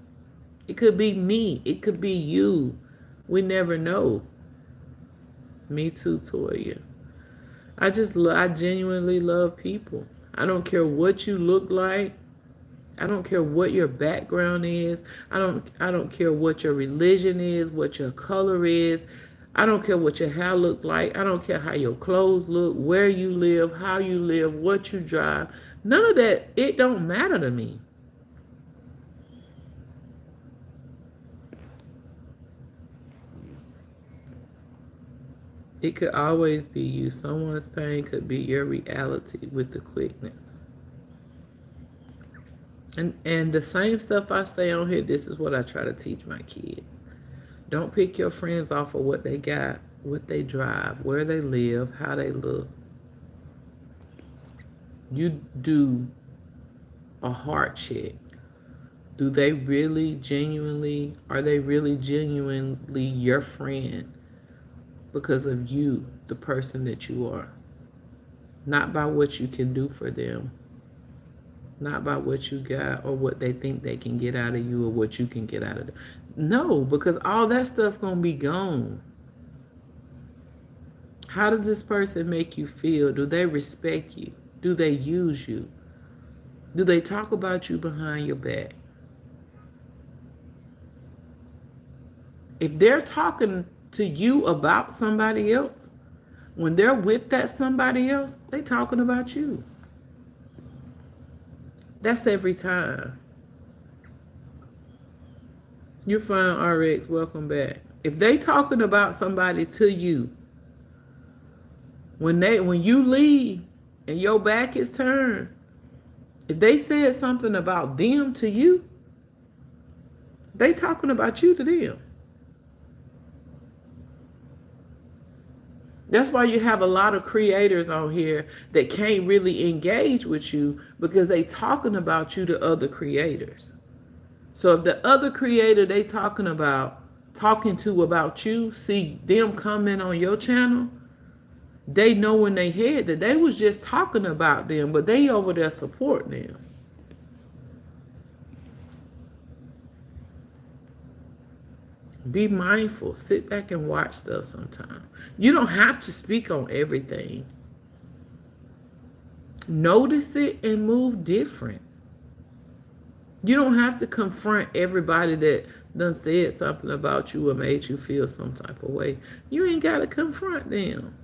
It could be me. It could be you. We never know. Me too, Toya. I genuinely love people. I don't care what you look like. I don't care what your background is. I don't care what your religion is, what your color is. I don't care what your hair look like. I don't care how your clothes look, where you live, how you live, what you drive. None of that, it don't matter to me. It could always be you. Someone's pain could be your reality with the quickness. And the same stuff I say on here, this is what I try to teach my kids. Don't pick your friends off of what they got, what they drive, where they live, how they look. You do a heart check. Are they really genuinely your friend because of you, the person that you are? Not by what you can do for them. Not by what you got or what they think they can get out of you or what you can get out of them. No, because all that stuff gonna be gone. How does this person make you feel? Do they respect you? Do they use you? Do they talk about you behind your back? If they're talking to you about somebody else, when they're with that somebody else, they talking about you. That's every time. You're fine, RX. Welcome back. If they talking about somebody to you, when you leave and your back is turned, if they said something about them to you, they talking about you to them. That's why you have a lot of creators on here that can't really engage with you because they talking about you to other creators. So if the other creator they talking to about you, see them comment on your channel, they know in their head that they was just talking about them, but they over there supporting them. Be mindful. Sit back and watch stuff sometimes. You don't have to speak on everything. Notice it and move different. You don't have to confront everybody that done said something about you or made you feel some type of way. You ain't got to confront them.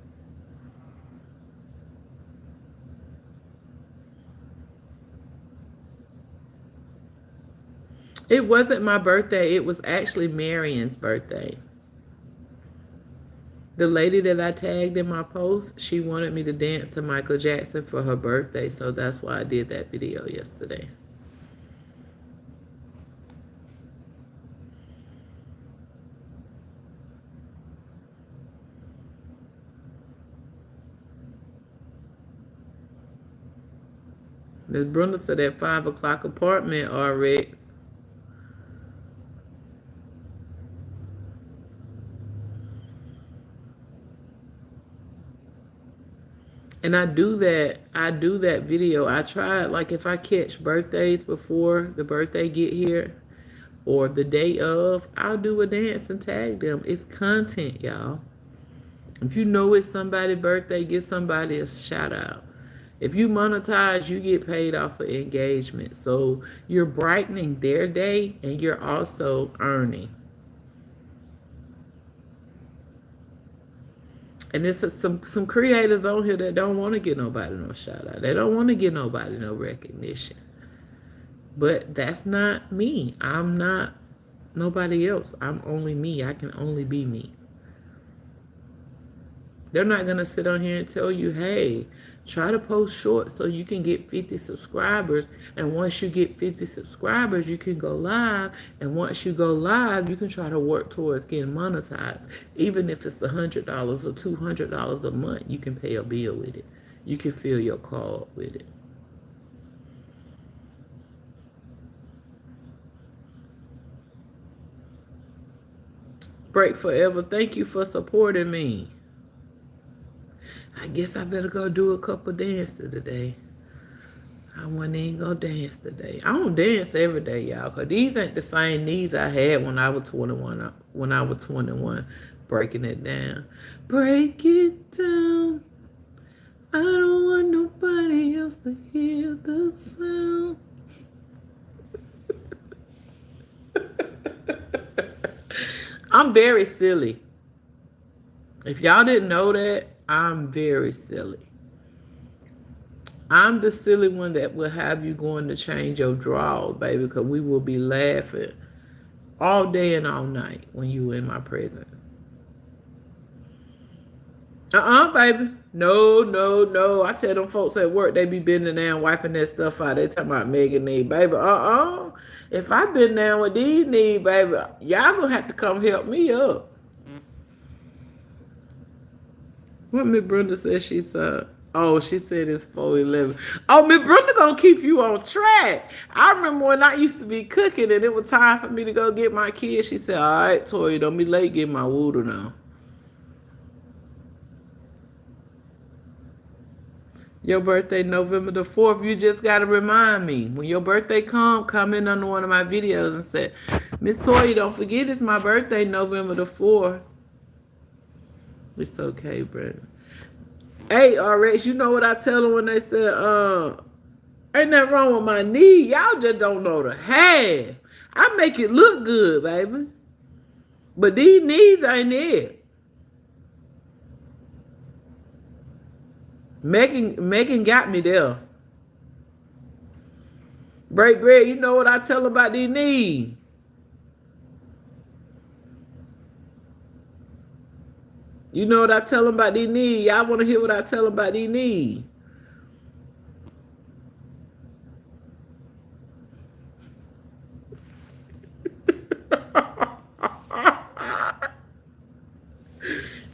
It wasn't my birthday. It was actually Marion's birthday. The lady that I tagged in my post, she wanted me to dance to Michael Jackson for her birthday, so that's why I did that video yesterday. Miss Brenda said that 5 o'clock apartment already. And I do that video. I try, like, if I catch birthdays before the birthday get here or the day of, I'll do a dance and tag them. It's content, y'all. If you know it's somebody's birthday, give somebody a shout out. If you monetize, you get paid off of engagement. So you're brightening their day and you're also earning. And there's some creators on here that don't want to get nobody no shout out. They don't want to get nobody no recognition. But that's not me. I'm not nobody else. I'm only me. I can only be me. They're not going to sit on here and tell you, hey, try to post short so you can get 50 subscribers. And once you get 50 subscribers, you can go live. And once you go live, you can try to work towards getting monetized. Even if it's $100 or $200 a month, you can pay a bill with it. You can fill your card with it. Break Forever, thank you for supporting me. I guess I better go do a couple dances today. I wasn't even gonna dance today. I don't dance every day, y'all, because these ain't the same needs I had when I was 21. When I was 21, breaking it down. Break it down. I don't want nobody else to hear the sound. I'm very silly. If y'all didn't know that, I'm very silly. I'm the silly one that will have you going to change your drawers, baby, because we will be laughing all day and all night when you in my presence. Baby. No. I tell them folks at work, they be bending down, wiping that stuff out. They talking about Megan need, baby. If I been down with these need, baby, y'all gonna have to come help me up. What Miss Brenda said she saw? Oh, she said it's 4:11. Oh, Miss Brenda gonna keep you on track. I remember when I used to be cooking and it was time for me to go get my kids. She said, all right, Toya, don't be late getting my water now. Your birthday, November the 4th. You just got to remind me. When your birthday come in under one of my videos and say, Miss Toya, don't forget it's my birthday, November the 4th. It's okay, Brenda. Hey, RX, you know what I tell them when they said, ain't nothing wrong with my knee. Y'all just don't know the half. I make it look good, baby. But these knees ain't it. Megan got me there. Break bread, you know what I tell about these knees. You know what I tell them about these knees. Y'all want to hear what I tell them about these knees.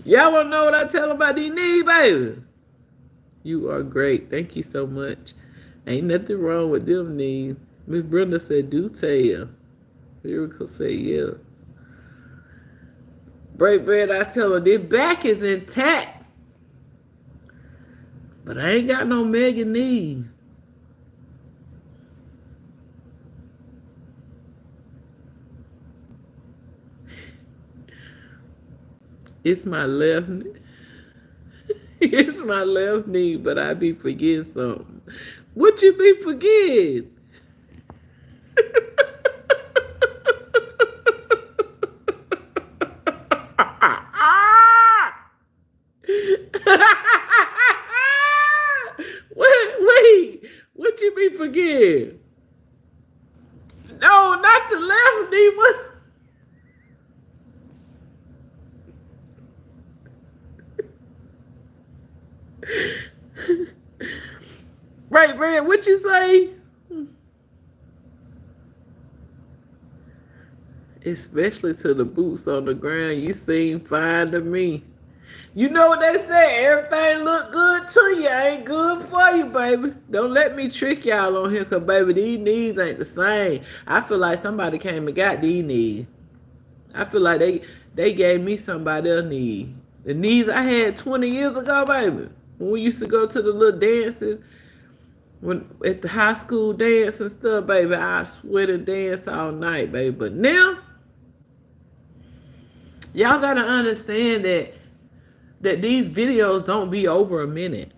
Y'all want to know what I tell them about these knees, baby? You are great. Thank you so much. Ain't nothing wrong with them knees. Miss Brenda said, do tell. Miracle said, yeah. Break bread, I tell her, their back is intact. But I ain't got no mega knees. It's my left knee. It's my left knee, but I be forgetting something. What you be forgetting? Wait, what you be forgetting? No, not the left knee. What? Right, Brad, what you say? Especially to the boots on the ground, you seem fine to me. You know what they say, everything look good to you, ain't good for you, baby. Don't let me trick y'all on here, because, baby, these knees ain't the same. I feel like somebody came and got these knees. I feel like they gave me somebody else's knee. The knees I had 20 years ago, baby. When we used to go to the little dances, when at the high school dance and stuff, baby, I sweat and dance all night, baby. But now, y'all gotta understand that these videos don't be over a minute.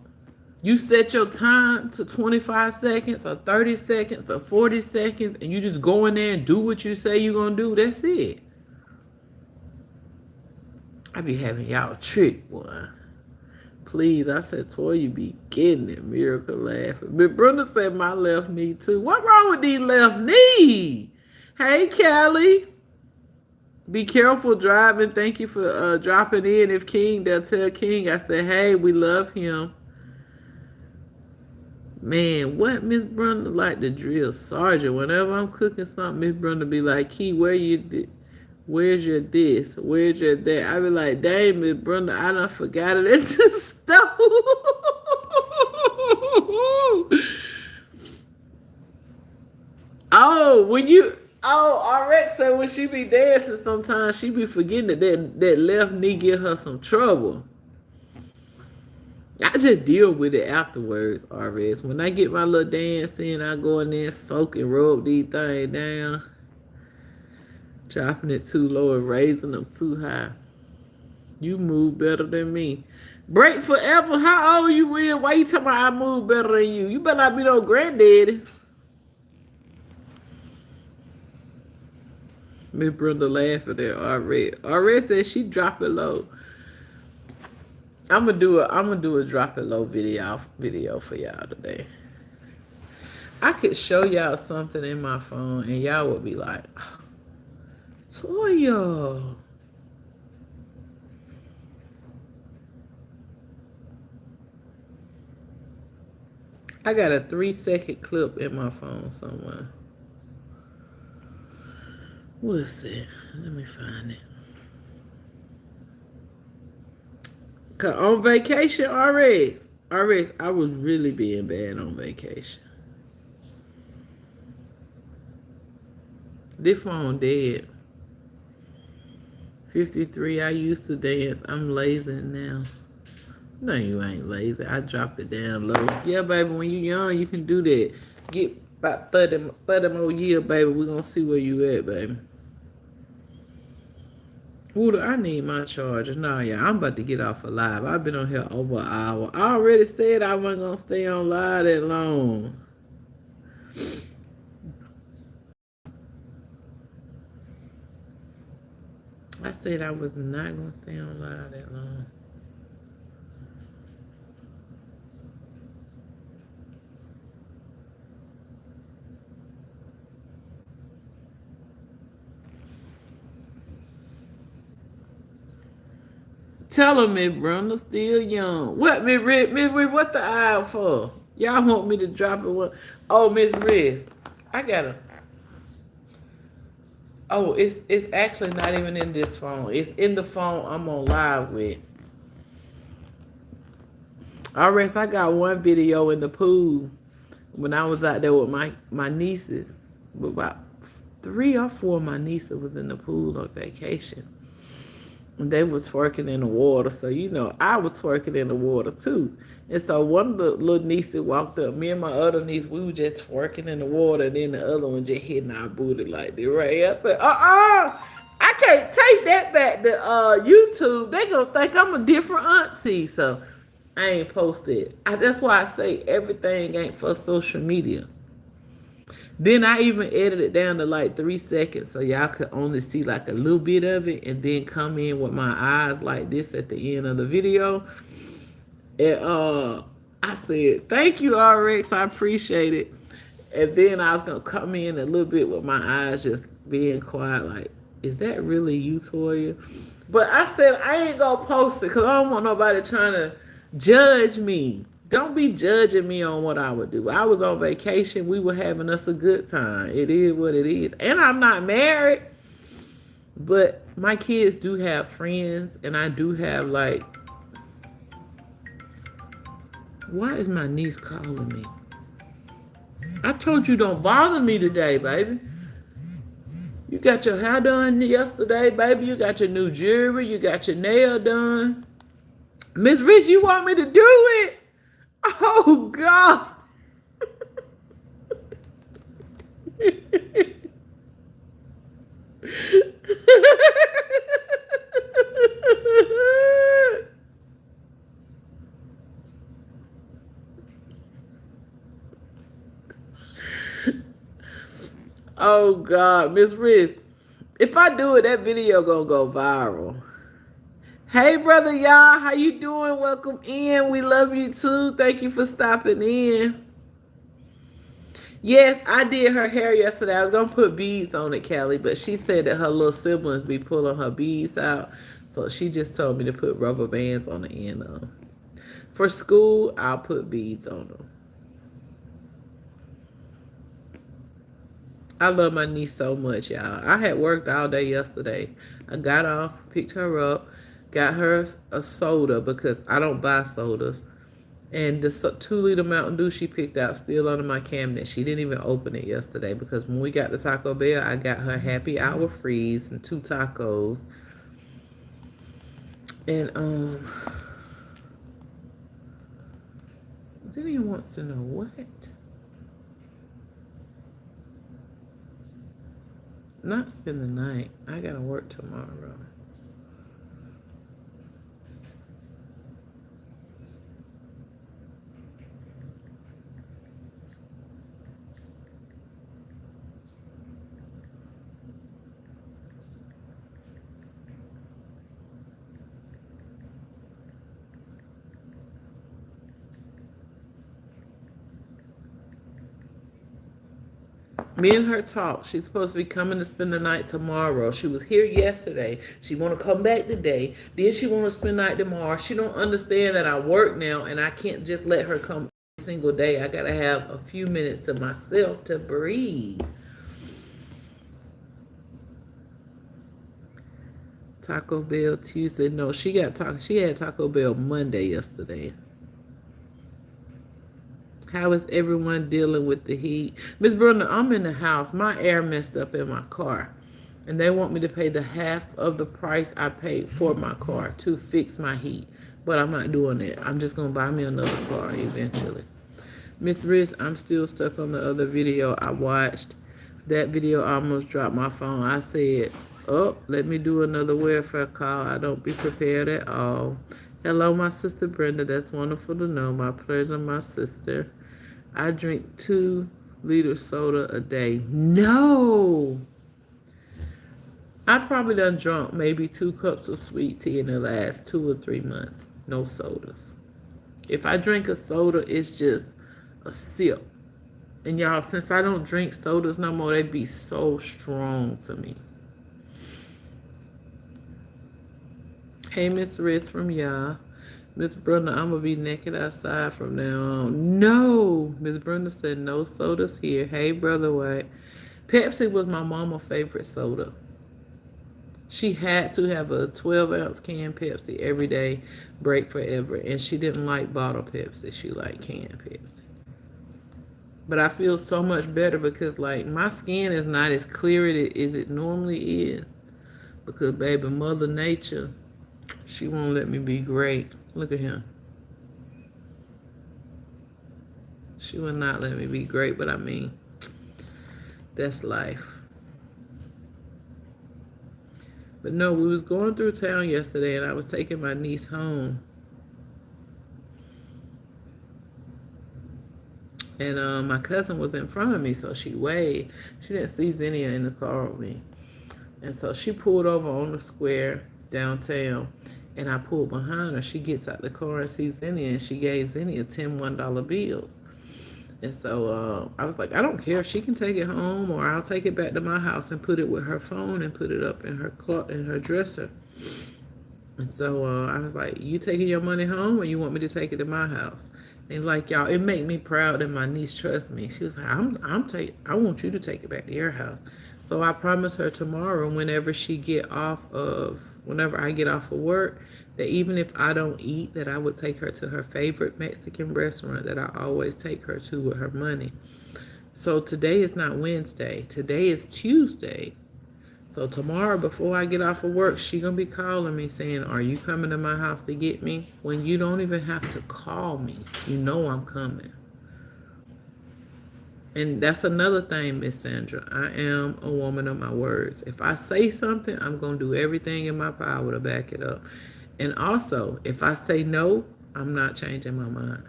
You set your time to 25 seconds or 30 seconds or 40 seconds, and you just go in there and do what you say you're gonna do. That's it. I be having y'all trick, boy. Please, I said, Toya, you be getting it. Miracle laughing. But Brenda said my left knee too. What wrong with these left knee? Hey, Kelly. Be careful driving. Thank you for dropping in. If King, they'll tell King. I said, hey, we love him. Man, what Miss Brenda like to drill sergeant. Whenever I'm cooking something, Miss Brenda be like, Key, where's your this? Where's your that? I be like, dang, Miss Brenda, I done forgot it at the stove. RX said when she be dancing, sometimes she be forgetting that left knee get her some trouble. I just deal with it afterwards, RS. When I get my little dance in, I go in there, soak and rub these things down. Dropping it too low and raising them too high. You move better than me. Break forever. How old you in? Why you talking about I move better than you? You better not be no granddaddy. Miss Brenda laughing at RS. RS said she drop it low. I'm gonna do a drop it low video for y'all today. I could show y'all something in my phone and y'all would be like, Toya. I got a 3-second clip in my phone somewhere. What's it? Let me find it. Cause on vacation, RX, I was really being bad on vacation. This phone dead. 53, I used to dance. I'm lazy now. No, you ain't lazy. I drop it down low. Yeah, baby, when you young, you can do that. Get about 30 more years, baby. We're going to see where you at, baby. Ooh, I need my charger. Nah, yeah, I'm about to get off of live. I've been on here over an hour. I already said I wasn't going to stay on live that long. I said I was not going to stay on live that long. Tell him, Miss Brenda, still young. What, Miss Rick, what the eye for? Y'all want me to drop it? One? Oh, Miss Riz, I got to. Oh, it's actually not even in this phone. It's in the phone I'm on live with. Alright, I got one video in the pool when I was out there with my nieces. About 3 or 4 of my nieces was in the pool on vacation. And they was twerking in the water. So, you know, I was twerking in the water too. And so one of the little nieces walked up. Me and my other niece, we were just twerking in the water. And then the other one just hitting our booty like this, right? I said, I can't take that back to YouTube. They gonna think I'm a different auntie. So I ain't posted. That's why I say everything ain't for social media. Then I even edited it down to like 3 seconds so y'all could only see like a little bit of it and then come in with my eyes like this at the end of the video. And I said, thank you, RX. I appreciate it. And then I was going to come in a little bit with my eyes just being quiet like, is that really you, Toya? But I said I ain't going to post it because I don't want nobody trying to judge me. Don't be judging me on what I would do. I was on vacation. We were having us a good time. It is what it is. And I'm not married. But my kids do have friends. And I do have like... Why is my niece calling me? I told you don't bother me today, baby. You got your hair done yesterday, baby. You got your new jewelry. You got your nail done. Miss Rich, you want me to do it? Oh, God. Oh, God. Miss Rich, if I do it, that video gonna go viral. Hey, brother, y'all, how you doing? Welcome in. We love you too. Thank you for stopping in. Yes, I did her hair yesterday. I was gonna put beads on it, Callie, but she said that her little siblings be pulling her beads out, so she just told me to put rubber bands on the end of them. For school, I'll put beads on them. I love my niece so much, y'all. I had worked all day yesterday. I got off, picked her up, got her a soda because I don't buy sodas. And the 2-liter Mountain Dew she picked out still under my cabinet. She didn't even open it yesterday because when we got to Taco Bell, I got her happy hour freeze and 2 tacos. And Zinnia wants to know what? Not spend the night. I gotta work tomorrow. Me and her talk. She's supposed to be coming to spend the night tomorrow. She was here yesterday. She want to come back today. Then she want to spend the night tomorrow. She don't understand that I work now and I can't just let her come every single day. I gotta have a few minutes to myself to breathe. Taco Bell Tuesday. No, she had Taco Bell Monday yesterday. How is everyone dealing with the heat? Miss Brenda, I'm in the house. My air messed up in my car. And they want me to pay the half of the price I paid for my car to fix my heat. But I'm not doing that. I'm just going to buy me another car eventually. Miss Riz, I'm still stuck on the other video I watched. That video almost dropped my phone. I said, oh, let me do another welfare call. I don't be prepared at all. Hello, my sister Brenda. That's wonderful to know. My pleasure, my sister. I drink 2-liter soda a day. No. I probably done drunk maybe 2 cups of sweet tea in the last 2 or 3 months. No sodas. If I drink a soda, it's just a sip. And y'all, since I don't drink sodas no more, they be so strong to me. Hey, Miss Riz from y'all. Miss Brenda, I'm going to be naked outside from now on. No. Miss Brenda said no sodas here. Hey, Brother White. Pepsi was my mama's favorite soda. She had to have a 12-ounce can Pepsi every day, break forever. And she didn't like bottle Pepsi. She liked canned Pepsi. But I feel so much better because, like, my skin is not as clear as it normally is. Because, baby, Mother Nature, she won't let me be great. Look at him. She will not let me be great, but I mean, that's life. But no, we was going through town yesterday and I was taking my niece home. And my cousin was in front of me, so she waved. She didn't see Zinnia in the car with me. And so she pulled over on the square downtown. And I pulled behind her. She gets out the car and sees Zinnia, and she gave Zinnia 10 $1 bills. And so I was like, I don't care. She can take it home, or I'll take it back to my house and put it with her phone and put it up in her dresser. And so I was like, you taking your money home, or you want me to take it to my house? And like, y'all, it made me proud that my niece trusts me. She was like, I want you to take it back to your house. So I promised her tomorrow, whenever I get off of work, that even if I don't eat, that I would take her to her favorite Mexican restaurant that I always take her to with her money. So today is not Wednesday. Today is Tuesday. So tomorrow, before I get off of work, she gonna be calling me saying, "Are you coming to my house to get me?" When you don't even have to call me, you know I'm coming. And that's another thing, Miss Sandra. I am a woman of my words. If I say something, I'm gonna do everything in my power to back it up. And also, if I say no, I'm not changing my mind.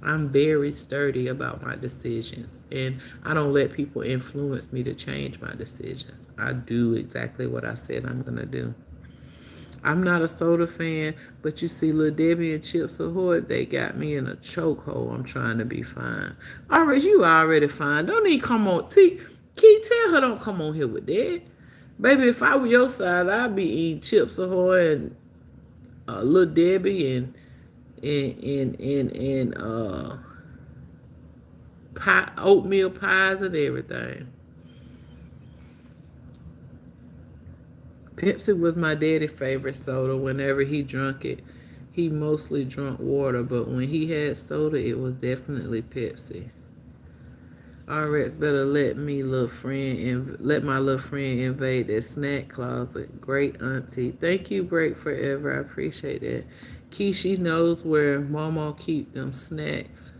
I'm very sturdy about my decisions, and I don't let people influence me to change my decisions. I do exactly what I said I'm gonna do. I'm not a soda fan, but you see, Lil Debbie and Chips Ahoy, they got me in a chokehold. I'm trying to be fine. All right, you already fine. Don't even come on. Key, tell her don't come on here with that. Baby, if I were your side, I'd be eating Chips Ahoy and Lil Debbie and pie, oatmeal pies and everything. Pepsi was my daddy's favorite soda. Whenever he drunk it, he mostly drunk water, but when he had soda, it was definitely Pepsi. Alright, better let my little friend invade that snack closet. Great auntie. Thank you, Break Forever. I appreciate that. Kishi knows where Mama keep them snacks.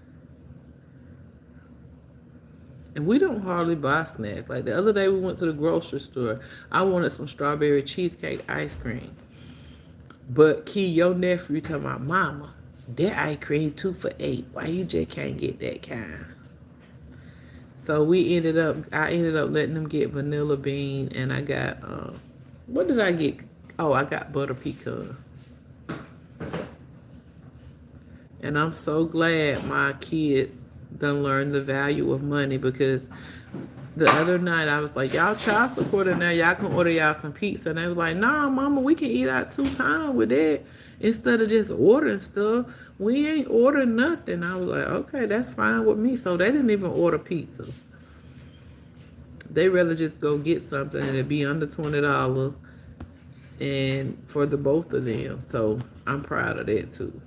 And we don't hardly buy snacks. Like the other day we went to the grocery store. I wanted some strawberry cheesecake ice cream. But Key, your nephew talking about, Mama, that ice cream 2 for $8. Why you just can't get that kind? So I ended up letting them get vanilla bean, and I got, what did I get? Oh, I got butter pecan. And I'm so glad my kids done learn the value of money, because the other night I was like, y'all child support in there, y'all can order y'all some pizza. And they was like, nah, Mama, we can eat out 2 times with that instead of just ordering stuff. We ain't ordering nothing. I was like, okay, that's fine with me. So they didn't even order pizza. They rather just go get something and it be under $20 and for the both of them. So I'm proud of that too.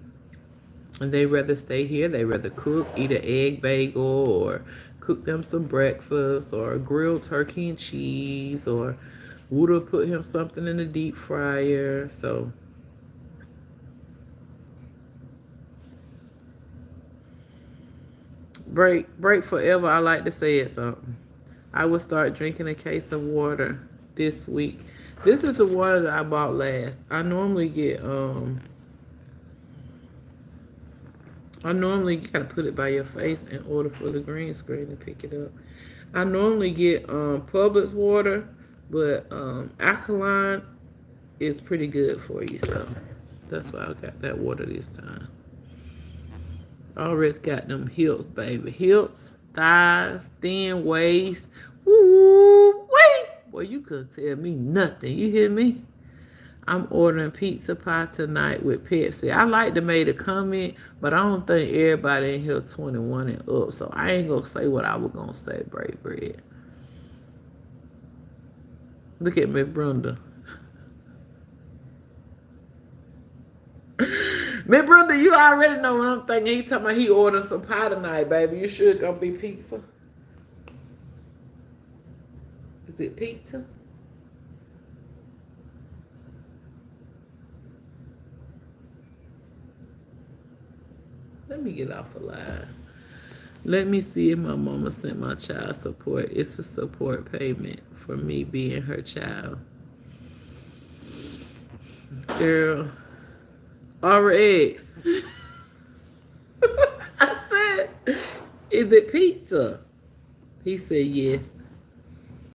And they rather stay here. They rather cook, eat an egg bagel, or cook them some breakfast, or grilled turkey and cheese, or would have put him something in the deep fryer. So break forever. I like to say it something. I will start drinking a case of water this week. This is the water that I bought last. I normally gotta put it by your face in order for the green screen to pick it up. I normally get Publix water, but alkaline is pretty good for you, so that's why I got that water this time. Already got them hips, baby. Hips, thighs, thin waist. Woo, wait. Boy, you couldn't tell me nothing. You hear me? I'm ordering pizza pie tonight with Pepsi. I like to make a comment, but I don't think everybody in here 21 and up, so I ain't gonna say what I was gonna say, Break Bread. Look at me, Brenda. Miss Brenda, you already know what I'm thinking. He talking about he ordered some pie tonight, baby. You sure it's gonna be pizza? Is it pizza? Let me get off a line. Let me see if my mama sent my child support. It's a support payment for me being her child. Girl, RX. I said, is it pizza? He said yes.